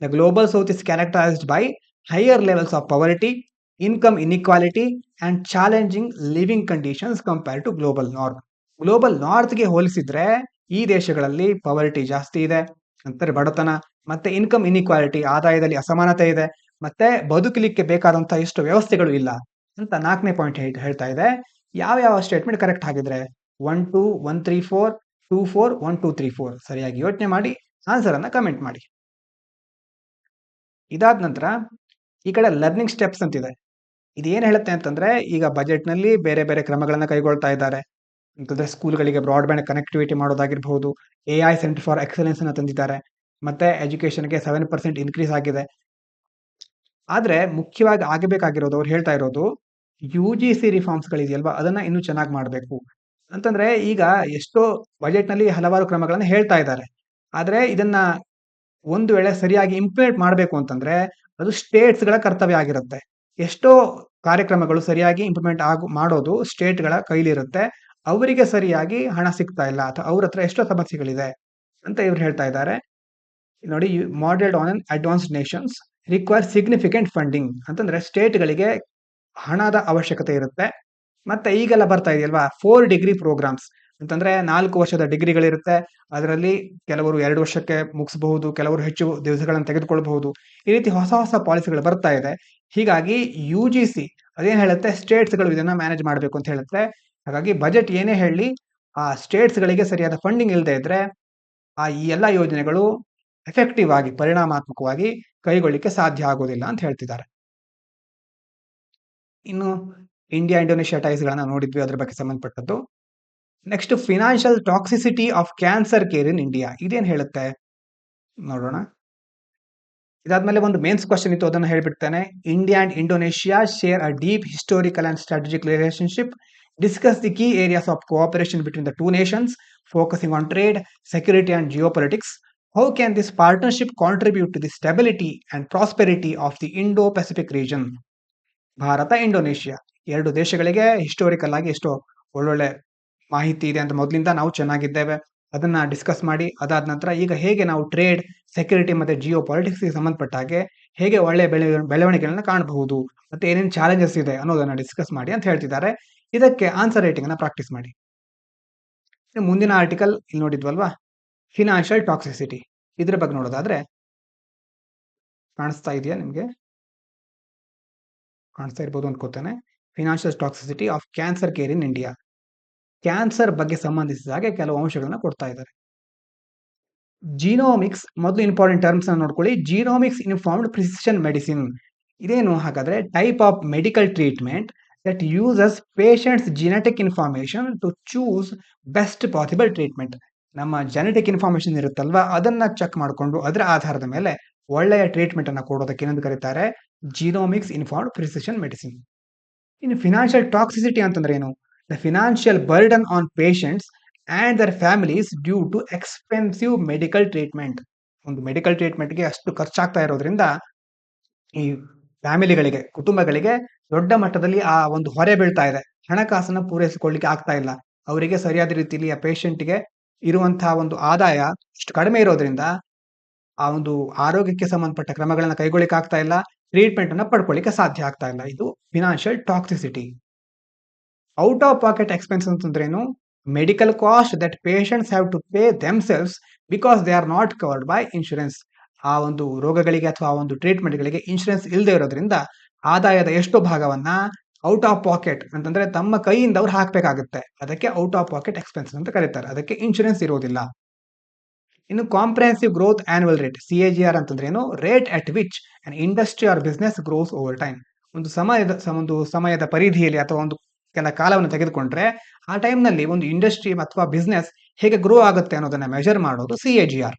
The global south is characterised by higher levels of poverty, income inequality and challenging living conditions compare to global north. Global ನಾರ್ತ್ಗೆ ಹೋಲಿಸಿದ್ರೆ ಈ ದೇಶಗಳಲ್ಲಿ ಪವರ್ಟಿ ಜಾಸ್ತಿ ಇದೆ, ಅಂತಾರೆ ಬಡತನ, ಮತ್ತೆ ಇನ್ಕಮ್ ಇನ್ಇಕ್ವಾಲಿಟಿ ಆದಾಯದಲ್ಲಿ ಅಸಮಾನತೆ ಇದೆ, ಮತ್ತೆ ಬದುಕಲಿಕ್ಕೆ ಬೇಕಾದಂತಹ ಇಷ್ಟು ವ್ಯವಸ್ಥೆಗಳು ಇಲ್ಲ ಅಂತ 4ನೇ ಪಾಯಿಂಟ್ ಹೇಳ್ತಾ ಇದೆ. ಯಾವ ಸ್ಟೇಟ್ಮೆಂಟ್ ಕರೆಕ್ಟ್ ಆಗಿದ್ರೆ 1 2 1 3 4 2 4 1 2 3 4 ಸರಿಯಾಗಿ ಯೋಚನೆ ಮಾಡಿ ಆನ್ಸರ್ ಅನ್ನ ಕಮೆಂಟ್ ಮಾಡಿ. ಇದಾದ ನಂತರ ಈ ಕಡೆ ಲರ್ನಿಂಗ್ ಸ್ಟೆಪ್ಸ್ ಅಂತಿದೆ. ಇದೇನ್ ಹೇಳುತ್ತೆ ಅಂತಂದ್ರೆ ಈಗ ಬಜೆಟ್ ನಲ್ಲಿ ಬೇರೆ ಬೇರೆ ಕ್ರಮಗಳನ್ನ ಕೈಗೊಳ್ತಾ ಇದ್ದಾರೆ ಅಂತಂದ್ರೆ ಸ್ಕೂಲ್ಗಳಿಗೆ ಬ್ರಾಡ್ಬ್ಯಾಂಡ್ ಕನೆಕ್ಟಿವಿಟಿ ಮಾಡೋದಾಗಿರ್ಬಹುದು, AI ಸೆಂಟರ್ ಫಾರ್ ಎಕ್ಸಲೆನ್ಸ್ ಅನ್ನ ತಂದಿದ್ದಾರೆ, ಮತ್ತೆ ಎಜುಕೇಶನ್ಗೆ 7% ಇನ್ಕ್ರೀಸ್ ಆಗಿದೆ. ಆದ್ರೆ ಮುಖ್ಯವಾಗಿ ಆಗಬೇಕಾಗಿರೋದು ಅವ್ರು ಹೇಳ್ತಾ ಇರೋದು UGC ರಿಫಾರ್ಮ್ಸ್ ಗಳಿದೆಯಲ್ವಾ ಅದನ್ನ ಇನ್ನೂ ಚೆನ್ನಾಗಿ ಮಾಡಬೇಕು ಅಂತಂದ್ರೆ. ಈಗ ಎಷ್ಟೋ ಬಜೆಟ್ ನಲ್ಲಿ ಹಲವಾರು ಕ್ರಮಗಳನ್ನ ಹೇಳ್ತಾ ಇದ್ದಾರೆ, ಆದ್ರೆ ಇದನ್ನ ಒಂದು ವೇಳೆ ಸರಿಯಾಗಿ ಇಂಪ್ಲಿಮೆಂಟ್ ಮಾಡಬೇಕು ಅಂತಂದ್ರೆ ಅದು ಸ್ಟೇಟ್ಸ್ ಗಳ ಕರ್ತವ್ಯ ಆಗಿರುತ್ತೆ. ಎಷ್ಟೋ ಕಾರ್ಯಕ್ರಮಗಳು ಸರಿಯಾಗಿ ಇಂಪ್ಲಿಮೆಂಟ್ ಮಾಡೋದು ಸ್ಟೇಟ್ ಗಳ ಕೈಲಿರುತ್ತೆ. ಅವರಿಗೆ ಸರಿಯಾಗಿ ಹಣ ಸಿಗ್ತಾ ಇಲ್ಲ ಅಥವಾ ಅವ್ರ ಹತ್ರ ಎಷ್ಟೋ ಸಮಸ್ಯೆಗಳಿದೆ ಅಂತ ಇವ್ರು ಹೇಳ್ತಾ ಇದ್ದಾರೆ. ನೋಡಿ, modelled on advanced nations require significant funding ಅಂತಂದ್ರೆ ಸ್ಟೇಟ್ಗಳಿಗೆ ಹಣದ ಅವಶ್ಯಕತೆ ಇರುತ್ತೆ. ಮತ್ತೆ ಈಗೆಲ್ಲ ಬರ್ತಾ ಇದೆಯಲ್ವಾ 4 ಡಿಗ್ರಿ ಪ್ರೋಗ್ರಾಮ್ಸ್ ಅಂತಂದ್ರೆ 4 ವರ್ಷದ ಡಿಗ್ರಿಗಳಿರುತ್ತೆ. ಅದರಲ್ಲಿ ಕೆಲವರು 2 ವರ್ಷಕ್ಕೆ ಮುಗಿಸಬಹುದು, ಕೆಲವರು ಹೆಚ್ಚು ದಿವಸಗಳನ್ನು ತೆಗೆದುಕೊಳ್ಳಬಹುದು. ಈ ರೀತಿ ಹೊಸ ಹೊಸ ಪಾಲಿಸಿಗಳು ಬರ್ತಾ ಇದೆ. ಹೀಗಾಗಿ UGC ಅದೇನ್ ಹೇಳುತ್ತೆ, ಸ್ಟೇಟ್ಸ್ ಗಳು ಇದನ್ನ ಮ್ಯಾನೇಜ್ ಮಾಡಬೇಕು ಅಂತ ಹೇಳುತ್ತೆ. ಹಾಗಾಗಿ ಬಜೆಟ್ ಏನೇ ಹೇಳಿ ಆ ಸ್ಟೇಟ್ಸ್ ಗಳಿಗೆ ಸರಿಯಾದ ಫಂಡಿಂಗ್ ಇಲ್ಲದೆ ಇದ್ರೆ ಈ ಎಲ್ಲಾ ಯೋಜನೆಗಳು ಎಫೆಕ್ಟಿವ್ ಆಗಿ ಪರಿಣಾಮಾತ್ಮಕವಾಗಿ ಕೈಗೊಳ್ಳಿಕ್ಕೆ ಸಾಧ್ಯ ಆಗೋದಿಲ್ಲ ಅಂತ ಹೇಳ್ತಿದ್ದಾರೆ. ಇನ್ನು ಇಂಡಿಯಾ ಇಂಡೋನೇಷಿಯಾ ಟೈಸ್ ಗಳನ್ನ ನೋಡಿದ್ವಿ, ಅದ್ರ ಬಗ್ಗೆ ಸಂಬಂಧಪಟ್ಟದ್ದು. Next, financial toxicity of cancer care in India. ಇದೇನ್ ಹೇಳುತ್ತೆ ನೋಡೋಣ. ಇದಾದ್ಮೇಲೆ ಒಂದು ಮೇನ್ಸ್ ಕ್ವಶನ್ ಇತ್ತು, ಅದನ್ನು ಹೇಳ್ಬಿಡ್ತೇನೆ. India and Indonesia share a deep historical and strategic relationship. Discuss the key areas of cooperation between the two nations, focusing on trade, security and geopolitics. How can this partnership contribute to the stability and prosperity of the Indo-Pacific region? Bharat Indonesia ಎರಡು ದೇಶಗಳಿಗೆ ಹಿಸ್ಟೋರಿಕಲ್ ಆಗಿ ಎಷ್ಟೋ ಒಳ್ಳೊಳ್ಳೆ ಮಾಹಿತಿ ಇದೆ ಅಂತ ಮೊದಲಿಂದ ನಾವು ಚೆನ್ನಾಗಿದ್ದೇವೆ, ಅದನ್ನ ಡಿಸ್ಕಸ್ ಮಾಡಿ. ಅದಾದ ನಂತರ ಈಗ ಹೇಗೆ ನಾವು ಟ್ರೇಡ್, ಸೆಕ್ಯೂರಿಟಿ ಮತ್ತೆ ಜಿಯೋ ಪಾಲಿಟಿಕ್ಸ್ ಗೆ ಸಂಬಂಧಪಟ್ಟ ಹಾಗೆ ಹೇಗೆ ಒಳ್ಳೆ ಬೆಳವಣಿಗೆಗಳನ್ನ ಕಾಣಬಹುದು ಮತ್ತೆ ಏನೇನು ಚಾಲೆಂಜಸ್ ಇದೆ ಅನ್ನೋದನ್ನ ಡಿಸ್ಕಸ್ ಮಾಡಿ ಅಂತ ಹೇಳ್ತಿದ್ದಾರೆ. ಇದಕ್ಕೆ ಆನ್ಸರ್ ರೈಟಿಂಗ್ ಅನ್ನ ಪ್ರಾಕ್ಟೀಸ್ ಮಾಡಿ. ಮುಂದಿನ ಆರ್ಟಿಕಲ್ ಇಲ್ಲಿ ನೋಡಿದ್ವಲ್ವಾ, ಫಿನಾನ್ಷಿಯಲ್ ಟಾಕ್ಸಿಸಿಟಿ. ಇದ್ರ ಬಗ್ಗೆ ನೋಡೋದಾದ್ರೆ ಕಾಣಿಸ್ತಾ ಇದೆಯಾ ನಿಮ್ಗೆ? ಕಾಣಿಸ್ತಾ ಇರ್ಬೋದು ಅನ್ಕೋತೇನೆ. Financial toxicity of cancer care in India. Cancer ಬಗ್ಗೆ ಸಂಬಂಧಿಸಿದ ಹಾಗೆ ಕೆಲವು ಅಂಶಗಳನ್ನ ಕೊಡ್ತಾ ಇದ್ದಾರೆ. ಜೀನೋಮಿಕ್ಸ್ ಮೊದಲು ಇಂಪಾರ್ಟೆಂಟ್ ಟರ್ಮ್ಸ್ ಅನ್ನು ನೋಡ್ಕೊಳ್ಳಿ. ಜೀನೋಮಿಕ್ಸ್ ಇನ್ಫಾರ್ಮ್ಡ್ ಪ್ರಿಸಿಷನ್ ಮೆಡಿಸಿನ್ ಇದೇನು ಹಾಗಾದ್ರೆ type of medical treatment that uses patients genetic information to choose best possible treatment. ನಮ್ಮ ಜೆನೆಟಿಕ್ ಇನ್ಫಾರ್ಮೇಶನ್ ಇರುತ್ತಲ್ವಾ ಅದನ್ನ ಚೆಕ್ ಮಾಡಿಕೊಂಡು ಅದರ ಆಧಾರದ ಮೇಲೆ ಒಳ್ಳೆಯ ಟ್ರೀಟ್ಮೆಂಟ್ ಅನ್ನ ಕೊಡೋದಕ್ಕೆ ಏನಂತ ಕರೀತಾರೆ, ಜೀನೋಮಿಕ್ಸ್ ಇನ್ಫಾರ್ಮ್ಡ್ ಪ್ರಿಸಿಷನ್ ಮೆಡಿಸಿನ್. ಇನ್ನು ಫಿನಾನ್ಷಿಯಲ್ ಟಾಕ್ಸಿಸಿಟಿ ಅಂತಂದ್ರೆ ಏನು? The financial burden on patients and their families due to expensive medical treatment. ಒಂದು ಮೆಡಿಕಲ್ ಟ್ರೀಟ್ಮೆಂಟ್ಗೆ ಅಷ್ಟು ಖರ್ಚಾಗ್ತಾ ಇರೋದ್ರಿಂದ ಈ ಫ್ಯಾಮಿಲಿಗಳಿಗೆ, ಕುಟುಂಬಗಳಿಗೆ ದೊಡ್ಡ ಮಟ್ಟದಲ್ಲಿ ಆ ಒಂದು ಹೊರೆ ಬೀಳ್ತಾ ಇದೆ. ಹಣಕಾಸನ್ನ ಪೂರೈಸಿಕೊಳ್ಳಿಕ್ಕೆ ಆಗ್ತಾ ಇಲ್ಲ. ಅವರಿಗೆ ಸರಿಯಾದ ರೀತಿಯಲ್ಲಿ ಆ ಪೇಷಂಟ್ಗೆ ಇರುವಂತಹ ಒಂದು ಆದಾಯ ಇಷ್ಟು ಕಡಿಮೆ ಇರೋದ್ರಿಂದ ಆ ಒಂದು ಆರೋಗ್ಯಕ್ಕೆ ಸಂಬಂಧಪಟ್ಟ ಕ್ರಮಗಳನ್ನ ಕೈಗೊಳ್ಳಿಕ್ಕೆ ಆಗ್ತಾ ಇಲ್ಲ, ಟ್ರೀಟ್ಮೆಂಟ್ ಅನ್ನ ಪಡ್ಕೊಳ್ಳಿಕ್ಕೆ ಸಾಧ್ಯ ಆಗ್ತಾ ಇಲ್ಲ. ಇದು financial toxicity. Out of pocket expense ಅಂತಂದ್ರೇನು? Medical cost that patients have to pay themselves because they are not covered by insurance. ಆ ಒಂದು ರೋಗಗಳಿಗೆ ಅಥವಾ ಆ ಒಂದು ಟ್ರೀಟ್ಮೆಂಟ್ಗಳಿಗೆ ಇನ್ಶೂರೆನ್ಸ್ ಇಲ್ಲದೆ ಇರೋದ್ರಿಂದ ಆದಾಯದ ಎಷ್ಟೋ ಭಾಗವನ್ನ ಔಟ್ ಆಫ್ ಪಾಕೆಟ್ ಅಂತಂದ್ರೆ ತಮ್ಮ ಕೈಯಿಂದ ಅವ್ರು ಹಾಕಬೇಕಾಗುತ್ತೆ. ಅದಕ್ಕೆ ಔಟ್ ಆಫ್ ಪಾಕೆಟ್ ಎಕ್ಸ್ಪೆನ್ಸ್ ಅಂತ ಕರೀತಾರೆ. ಅದಕ್ಕೆ ಇನ್ಶೂರೆನ್ಸ್ ಇರೋದಿಲ್ಲ. ಇನ್ನು comprehensive growth annual rate, CAGR ಅಂತಂದ್ರೆ ಏನು? Rate at which an industry or business grows over time. ಒಂದು ಸಮಯದ ಪರಿಧಿಯಲ್ಲಿ ಅಥವಾ ಒಂದು ಕೆಲ ಕಾಲವನ್ನು ತೆಗೆದುಕೊಂಡ್ರೆ ಆ ಟೈಮ್ನಲ್ಲಿ ಒಂದು ಇಂಡಸ್ಟ್ರಿ ಅಥವಾ ಬಿಸ್ನೆಸ್ ಹೇಗೆ ಗ್ರೋ ಆಗುತ್ತೆ ಅನ್ನೋದನ್ನ ಮೆಜರ್ ಮಾಡೋದು CAGR.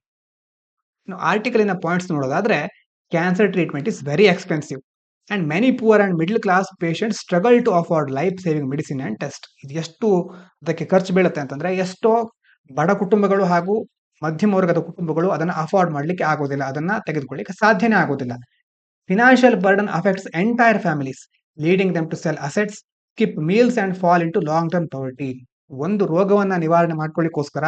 ಇನ್ನು ಆರ್ಟಿಕಲಿನ ಪಾಯಿಂಟ್ಸ್ ನೋಡೋದಾದ್ರೆ, cancer treatment is very expensive and many poor and middle class patients struggle to afford life saving medicine and test. ಇದು ಎಷ್ಟು ಅದಕ್ಕೆ ಖರ್ಚು ಬೀಳುತ್ತೆ ಅಂತಂದ್ರೆ, ಎಷ್ಟೋ ಬಡ ಕುಟುಂಬಗಳು ಹಾಗೂ ಮಧ್ಯಮ ವರ್ಗದ ಕುಟುಂಬಗಳು ಅದನ್ನ ಅಫೋರ್ಡ್ ಮಾಡ್ಲಿಕ್ಕೆ ಆಗೋದಿಲ್ಲ, ಅದನ್ನ ತೆಗೆದುಕೊಳ್ಳಿಕ್ಕೆ ಸಾಧ್ಯನೇ ಆಗೋದಿಲ್ಲ. Financial burden affects entire families leading them to sell assets, skip meals and fall into long term poverty. ಒಂದು ರೋಗವನ್ನ ನಿವಾರಣೆ ಮಾಡ್ಕೊಳ್ಳಿಕ್ಕೋಸ್ಕರ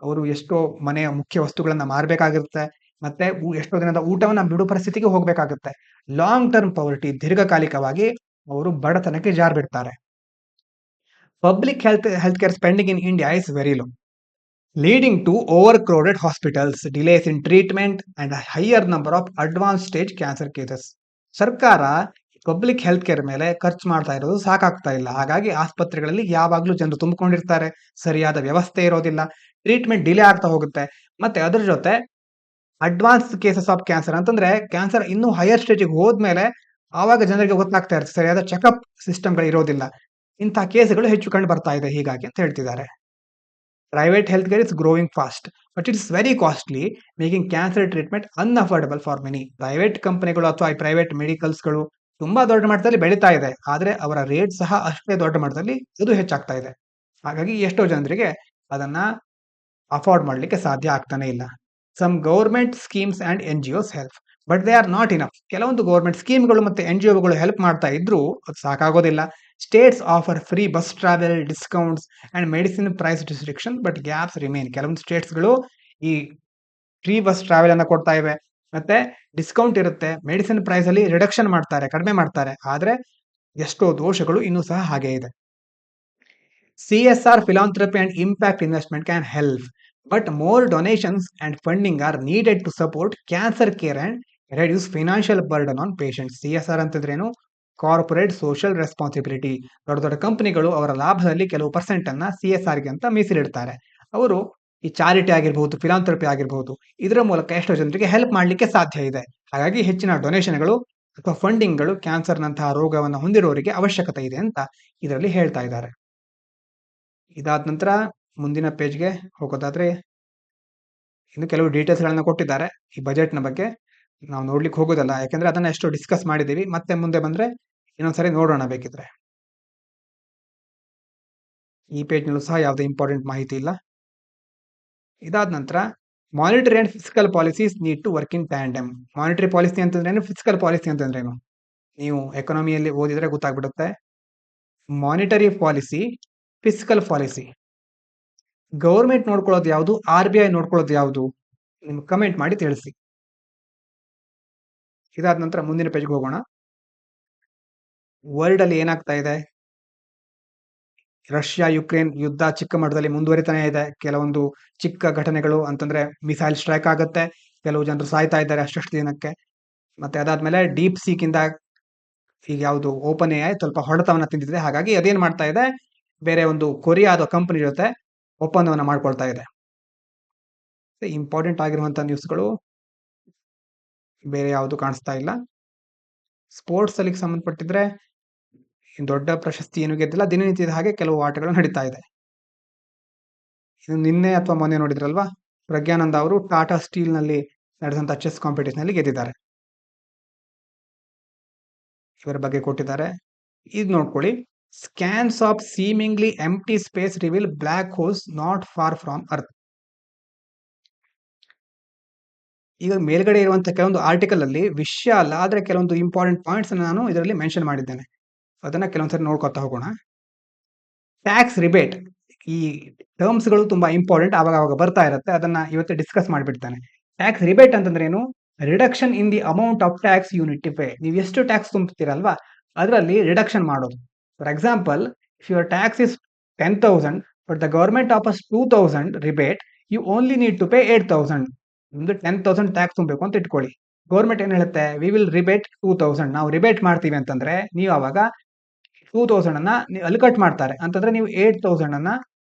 ಅವರು ಎಷ್ಟೋ ಮನೆಯ ಮುಖ್ಯ ವಸ್ತುಗಳನ್ನ ಮಾರಬೇಕಾಗಿರುತ್ತೆ, ಮತ್ತೆ ಎಷ್ಟೋ ದಿನದ ಊಟವನ್ನ ಬಿಡು ಪರಿಸ್ಥಿತಿಗೆ ಹೋಗ್ಬೇಕಾಗುತ್ತೆ. ಲಾಂಗ್ ಟರ್ಮ್ ಪವರ್ಟಿ, ದೀರ್ಘಕಾಲಿಕವಾಗಿ ಅವರು ಬಡತನಕ್ಕೆ ಜಾರ್ಬಿಡ್ತಾರೆ. Public health care spending in India is very low, leading to overcrowded hospitals, delays in treatment and a higher number of advanced stage cancer cases. ಸರ್ಕಾರ ಪಬ್ಲಿಕ್ ಹೆಲ್ತ್ ಕೇರ್ ಮೇಲೆ ಖರ್ಚು ಮಾಡ್ತಾ ಇರೋದು ಸಾಕಾಗ್ತಾ ಇಲ್ಲ. ಹಾಗಾಗಿ ಆಸ್ಪತ್ರೆಗಳಲ್ಲಿ ಯಾವಾಗ್ಲೂ ಜನರು ತುಂಬಿಕೊಂಡಿರ್ತಾರೆ, ಸರಿಯಾದ ವ್ಯವಸ್ಥೆ ಇರೋದಿಲ್ಲ, ಟ್ರೀಟ್ಮೆಂಟ್ ಡಿಲೇ ಆಗ್ತಾ ಹೋಗುತ್ತೆ. ಮತ್ತೆ ಅದರ ಜೊತೆ ಅಡ್ವಾನ್ಸ್ ಕೇಸಸ್ ಆಫ್ ಕ್ಯಾನ್ಸರ್ ಅಂತಂದ್ರೆ ಕ್ಯಾನ್ಸರ್ ಇನ್ನೂ ಹೈಯರ್ ಸ್ಟೇಜಿಗೆ ಹೋದ್ಮೇಲೆ ಆವಾಗ ಜನರಿಗೆ ಗೊತ್ತಾಗ್ತಾ ಇರುತ್ತೆ, ಸರಿಯಾದ ಚೆಕಪ್ ಸಿಸ್ಟಮ್ಗಳು ಇರೋದಿಲ್ಲ. ಇಂತಹ ಕೇಸ್ಗಳು ಹೆಚ್ಚು ಕಂಡು ಬರ್ತಾ ಇದೆ ಹೀಗಾಗಿ ಅಂತ ಹೇಳ್ತಿದ್ದಾರೆ. Private healthcare is growing fast, but it is very costly, making cancer treatment unaffordable for many. Private ಕಂಪನಿಗಳು ಅಥವಾ ಪ್ರೈವೇಟ್ ಮೆಡಿಕಲ್ಸ್ಗಳು ತುಂಬಾ ದೊಡ್ಡ ಮಟ್ಟದಲ್ಲಿ ಬೆಳೀತಾ ಇದೆ, ಆದ್ರೆ ಅವರ ರೇಟ್ ಸಹ ಅಷ್ಟೇ ದೊಡ್ಡ ಮಟ್ಟದಲ್ಲಿ ಇದು ಹೆಚ್ಚಾಗ್ತಾ ಇದೆ. ಹಾಗಾಗಿ ಎಷ್ಟೋ ಜನರಿಗೆ ಅದನ್ನ ಅಫೋರ್ಡ್ ಮಾಡಲಿಕ್ಕೆ ಸಾಧ್ಯ ಆಗ್ತಾನೆ ಇಲ್ಲ. Some government schemes and NGOs help, but they are not enough. ಕೆಲವೊಂದು ಗೌರ್ಮೆಂಟ್ ಸ್ಕೀಮ್ಗಳು ಮತ್ತೆ NGOಗಳು ಹೆಲ್ಪ್ ಮಾಡ್ತಾ ಇದ್ರು ಅದು ಸಾಕಾಗೋದಿಲ್ಲ. States offer free bus travel, discounts and medicine price restriction, but gaps remain. ಕೆಲವೊಂದು ಸ್ಟೇಟ್ಸ್ಗಳು ಈ ಫ್ರೀ ಬಸ್ ಟ್ರಾವೆಲ್ ಅನ್ನ ಕೊಡ್ತಾ ಇವೆ, ಮತ್ತೆ ಡಿಸ್ಕೌಂಟ್ ಇರುತ್ತೆ, ಮೆಡಿಸಿನ್ ಪ್ರೈಸ್ ಅಲ್ಲಿ ರಿಡಕ್ಷನ್ ಮಾಡ್ತಾರೆ, ಕಡಿಮೆ ಮಾಡ್ತಾರೆ. ಆದ್ರೆ ಎಷ್ಟೋ ದೋಷಗಳು ಇನ್ನೂ ಸಹ ಹಾಗೆ ಇದೆ. CSR, philanthropy and impact investment can help, but more donations and funding are needed to support cancer care and reduce financial burden on patients. CSR ಅಂತಂದ್ರೇನು? Corporate social responsibility. ದೊಡ್ಡ ದೊಡ್ಡ ಕಂಪನಿಗಳು ಅವರ ಲಾಭದಲ್ಲಿ ಕೆಲವು ಪರ್ಸೆಂಟ್ ಅನ್ನ CSRಗೆ ಅಂತ ಮೀಸಲಿಡ್ತಾರೆ. ಅವರು ಈ ಚಾರಿಟಿ ಆಗಿರಬಹುದು, ಫಿಲಾಂಥ್ರಪಿ ಆಗಿರಬಹುದು, ಇದರ ಮೂಲಕ ಎಷ್ಟೋ ಜನರಿಗೆ ಹೆಲ್ಪ್ ಮಾಡಲಿಕ್ಕೆ ಸಾಧ್ಯ ಇದೆ. ಹಾಗಾಗಿ ಹೆಚ್ಚಿನ ಡೊನೇಷನ್ಗಳು ಅಥವಾ ಫಂಡಿಂಗ್ಗಳು ಕ್ಯಾನ್ಸರ್ನಂತಹ ರೋಗವನ್ನು ಹೊಂದಿರೋರಿಗೆ ಅವಶ್ಯಕತೆ ಇದೆ ಅಂತ ಇದರಲ್ಲಿ ಹೇಳ್ತಾ ಇದ್ದಾರೆ. ಇದಾದ ನಂತರ ಮುಂದಿನ ಪೇಜ್ಗೆ ಹೋಗೋದಾದ್ರೆ ಇನ್ನು ಕೆಲವು ಡೀಟೇಲ್ಸ್ಗಳನ್ನ ಕೊಟ್ಟಿದ್ದಾರೆ ಈ ಬಜೆಟ್ನ ಬಗ್ಗೆ. ನಾವು ನೋಡ್ಲಿಕ್ಕೆ ಹೋಗೋದಲ್ಲ, ಯಾಕಂದ್ರೆ ಅದನ್ನ ಎಷ್ಟು ಡಿಸ್ಕಸ್ ಮಾಡಿದೀವಿ. ಮತ್ತೆ ಮುಂದೆ ಬಂದ್ರೆ ಇನ್ನೊಂದ್ಸರಿ ನೋಡೋಣ ಬೇಕಿದ್ರೆ. ಈ ಪೇಜ್ನಲ್ಲೂ ಸಹ ಯಾವುದೇ ಇಂಪಾರ್ಟೆಂಟ್ ಮಾಹಿತಿ ಇಲ್ಲ. ಇದಾದ ನಂತರ monetary and fiscal policies need to work in tandem. Monetary policy ಅಂತಂದ್ರೇನು, ಫಿಸಿಕಲ್ ಪಾಲಿಸಿ ಅಂತಂದ್ರೇನು ನೀವು ಎಕಾನಮಿಯಲ್ಲಿ ಓದಿದ್ರೆ ಗೊತ್ತಾಗ್ಬಿಡುತ್ತೆ. Monetary policy, fiscal policy. Government ನೋಡ್ಕೊಳ್ಳೋದು ಯಾವುದು, RBI ನೋಡ್ಕೊಳ್ಳೋದು ಯಾವುದು? ನಿಮ್ಗೆ ಕಮೆಂಟ್ ಮಾಡಿ ತಿಳಿಸಿ. ಇದಾದ ನಂತರ ಮುಂದಿನ ಪೇಜ್ಗೆ ಹೋಗೋಣ. ವರ್ಲ್ಡ್ ಅಲ್ಲಿ ಏನಾಗ್ತಾ ಇದೆ? ರಷ್ಯಾ ಯುಕ್ರೇನ್ ಯುದ್ಧ ಚಿಕ್ಕ ಮಟ್ಟದಲ್ಲಿ ಮುಂದುವರಿತಾನೆ ಇದೆ. ಕೆಲವೊಂದು ಚಿಕ್ಕ ಘಟನೆಗಳು ಅಂತಂದ್ರೆ ಮಿಸೈಲ್ ಸ್ಟ್ರೈಕ್ ಆಗುತ್ತೆ, ಕೆಲವು ಜನರು ಸಾಯ್ತಾ ಇದ್ದಾರೆ ಅಷ್ಟಷ್ಟು ದಿನಕ್ಕೆ. ಮತ್ತೆ ಅದಾದ್ಮೇಲೆ ಡೀಪ್ ಸೀಕ್ ಇಂದ ಈಗ ಯಾವುದು ಓಪನ್ AI ಸ್ವಲ್ಪ ಹೊಡೆತವನ್ನ ತಿಂದಿದೆ. ಹಾಗಾಗಿ ಅದೇನ್ ಮಾಡ್ತಾ ಇದೆ, ಬೇರೆ ಒಂದು ಕೊರಿಯಾದ ಕಂಪನಿ ಜೊತೆ ಒಪ್ಪಂದವನ್ನ ಮಾಡ್ಕೊಳ್ತಾ ಇದೆ. ಇಂಪಾರ್ಟೆಂಟ್ ಆಗಿರುವಂತಹ ನ್ಯೂಸ್ಗಳು ಬೇರೆ ಯಾವುದು ಕಾಣಿಸ್ತಾ ಇಲ್ಲ. ಸ್ಪೋರ್ಟ್ಸ್ ಅಲ್ಲಿ ಸಂಬಂಧಪಟ್ಟಿದ್ರೆ ದೊಡ್ಡ ಪ್ರಶಸ್ತಿ ಏನು ಗೆದ್ದಿಲ್ಲ. ದಿನನಿತ್ಯದ ಹಾಗೆ ಕೆಲವು ಆಟಗಳು ನಡೀತಾ ಇದೆ. ಇದು ನಿನ್ನೆ ಅಥವಾ ಮೊನ್ನೆ ನೋಡಿದ್ರಲ್ವಾ, ಪ್ರಜ್ಞಾನಂದ ಅವರು ಟಾಟಾ ಸ್ಟೀಲ್ ನಲ್ಲಿ ನಡೆದಂತ ಚೆಸ್ ಕಾಂಪಿಟೇಷನ್ ಅಲ್ಲಿ ಗೆದ್ದಿದ್ದಾರೆ. ಇವರ ಬಗ್ಗೆ ಕೊಟ್ಟಿದ್ದಾರೆ. ಇದು ನೋಡ್ಕೊಳ್ಳಿ, scans of seemingly empty space reveal black holes not far from Earth. ಈಗ ಮೇಲ್ಗಡೆ ಇರುವಂತಹ ಕೆಲವೊಂದು ಆರ್ಟಿಕಲ್ ಅಲ್ಲಿ ವಿಷಯ ಅಲ್ಲ, ಆದ್ರೆ ಕೆಲವೊಂದು ಇಂಪಾರ್ಟೆಂಟ್ ಪಾಯಿಂಟ್ಸ್ ನಾನು ಇದರಲ್ಲಿ ಮೆನ್ಷನ್ ಮಾಡಿದ್ದೇನೆ. ಅದನ್ನ ಕೆಲವೊಂದ್ಸರಿ ನೋಡ್ಕೊತಾ ಹೋಗೋಣ. ಟ್ಯಾಕ್ಸ್ ರಿಬೇಟ್, ಈ ಟರ್ಮ್ಸ್ ಗಳು ತುಂಬಾ ಇಂಪಾರ್ಟೆಂಟ್, ಅವಾಗ ಬರ್ತಾ ಇರುತ್ತೆ. ಅದನ್ನ ಇವತ್ತು ಡಿಸ್ಕಸ್ ಮಾಡಿಬಿಡ್ತಾನೆ. ಟ್ಯಾಕ್ಸ್ ರಿಬೇಟ್ ಅಂತಂದ್ರೆ ಏನು? Reduction in the amount of tax unit pay. ನೀವು ಎಷ್ಟು ಟ್ಯಾಕ್ಸ್ ತುಂಬ್ತೀರಲ್ವಾ ಅದರಲ್ಲಿ ರಿಡಕ್ಷನ್ ಮಾಡೋದು. For example, if your tax is 10,000 but the government offers 2,000 rebate, you only need to pay 8,000. ನಿಮ್ದು 10,000 ಟ್ಯಾಕ್ಸ್ ತುಂಬಬೇಕು ಅಂತ ಇಟ್ಕೊಳ್ಳಿ. ಗೌರ್ಮೆಂಟ್ ಏನ್ ಹೇಳುತ್ತೆ, ವಿ ವಿಲ್ ರಿಬೇಟ್ 2,000. ನಾವು ರಿಬೇಟ್ ಮಾಡ್ತೀವಿ ಅಂತಂದ್ರೆ ನೀವು ಅವಾಗ 2,000 ಅನ್ನ ಅಲ್ಲಿ ಕಟ್ ಮಾಡ್ತಾರೆ ಅಂತಂದ್ರೆ ನೀವು 8,000 ಅನ್ನ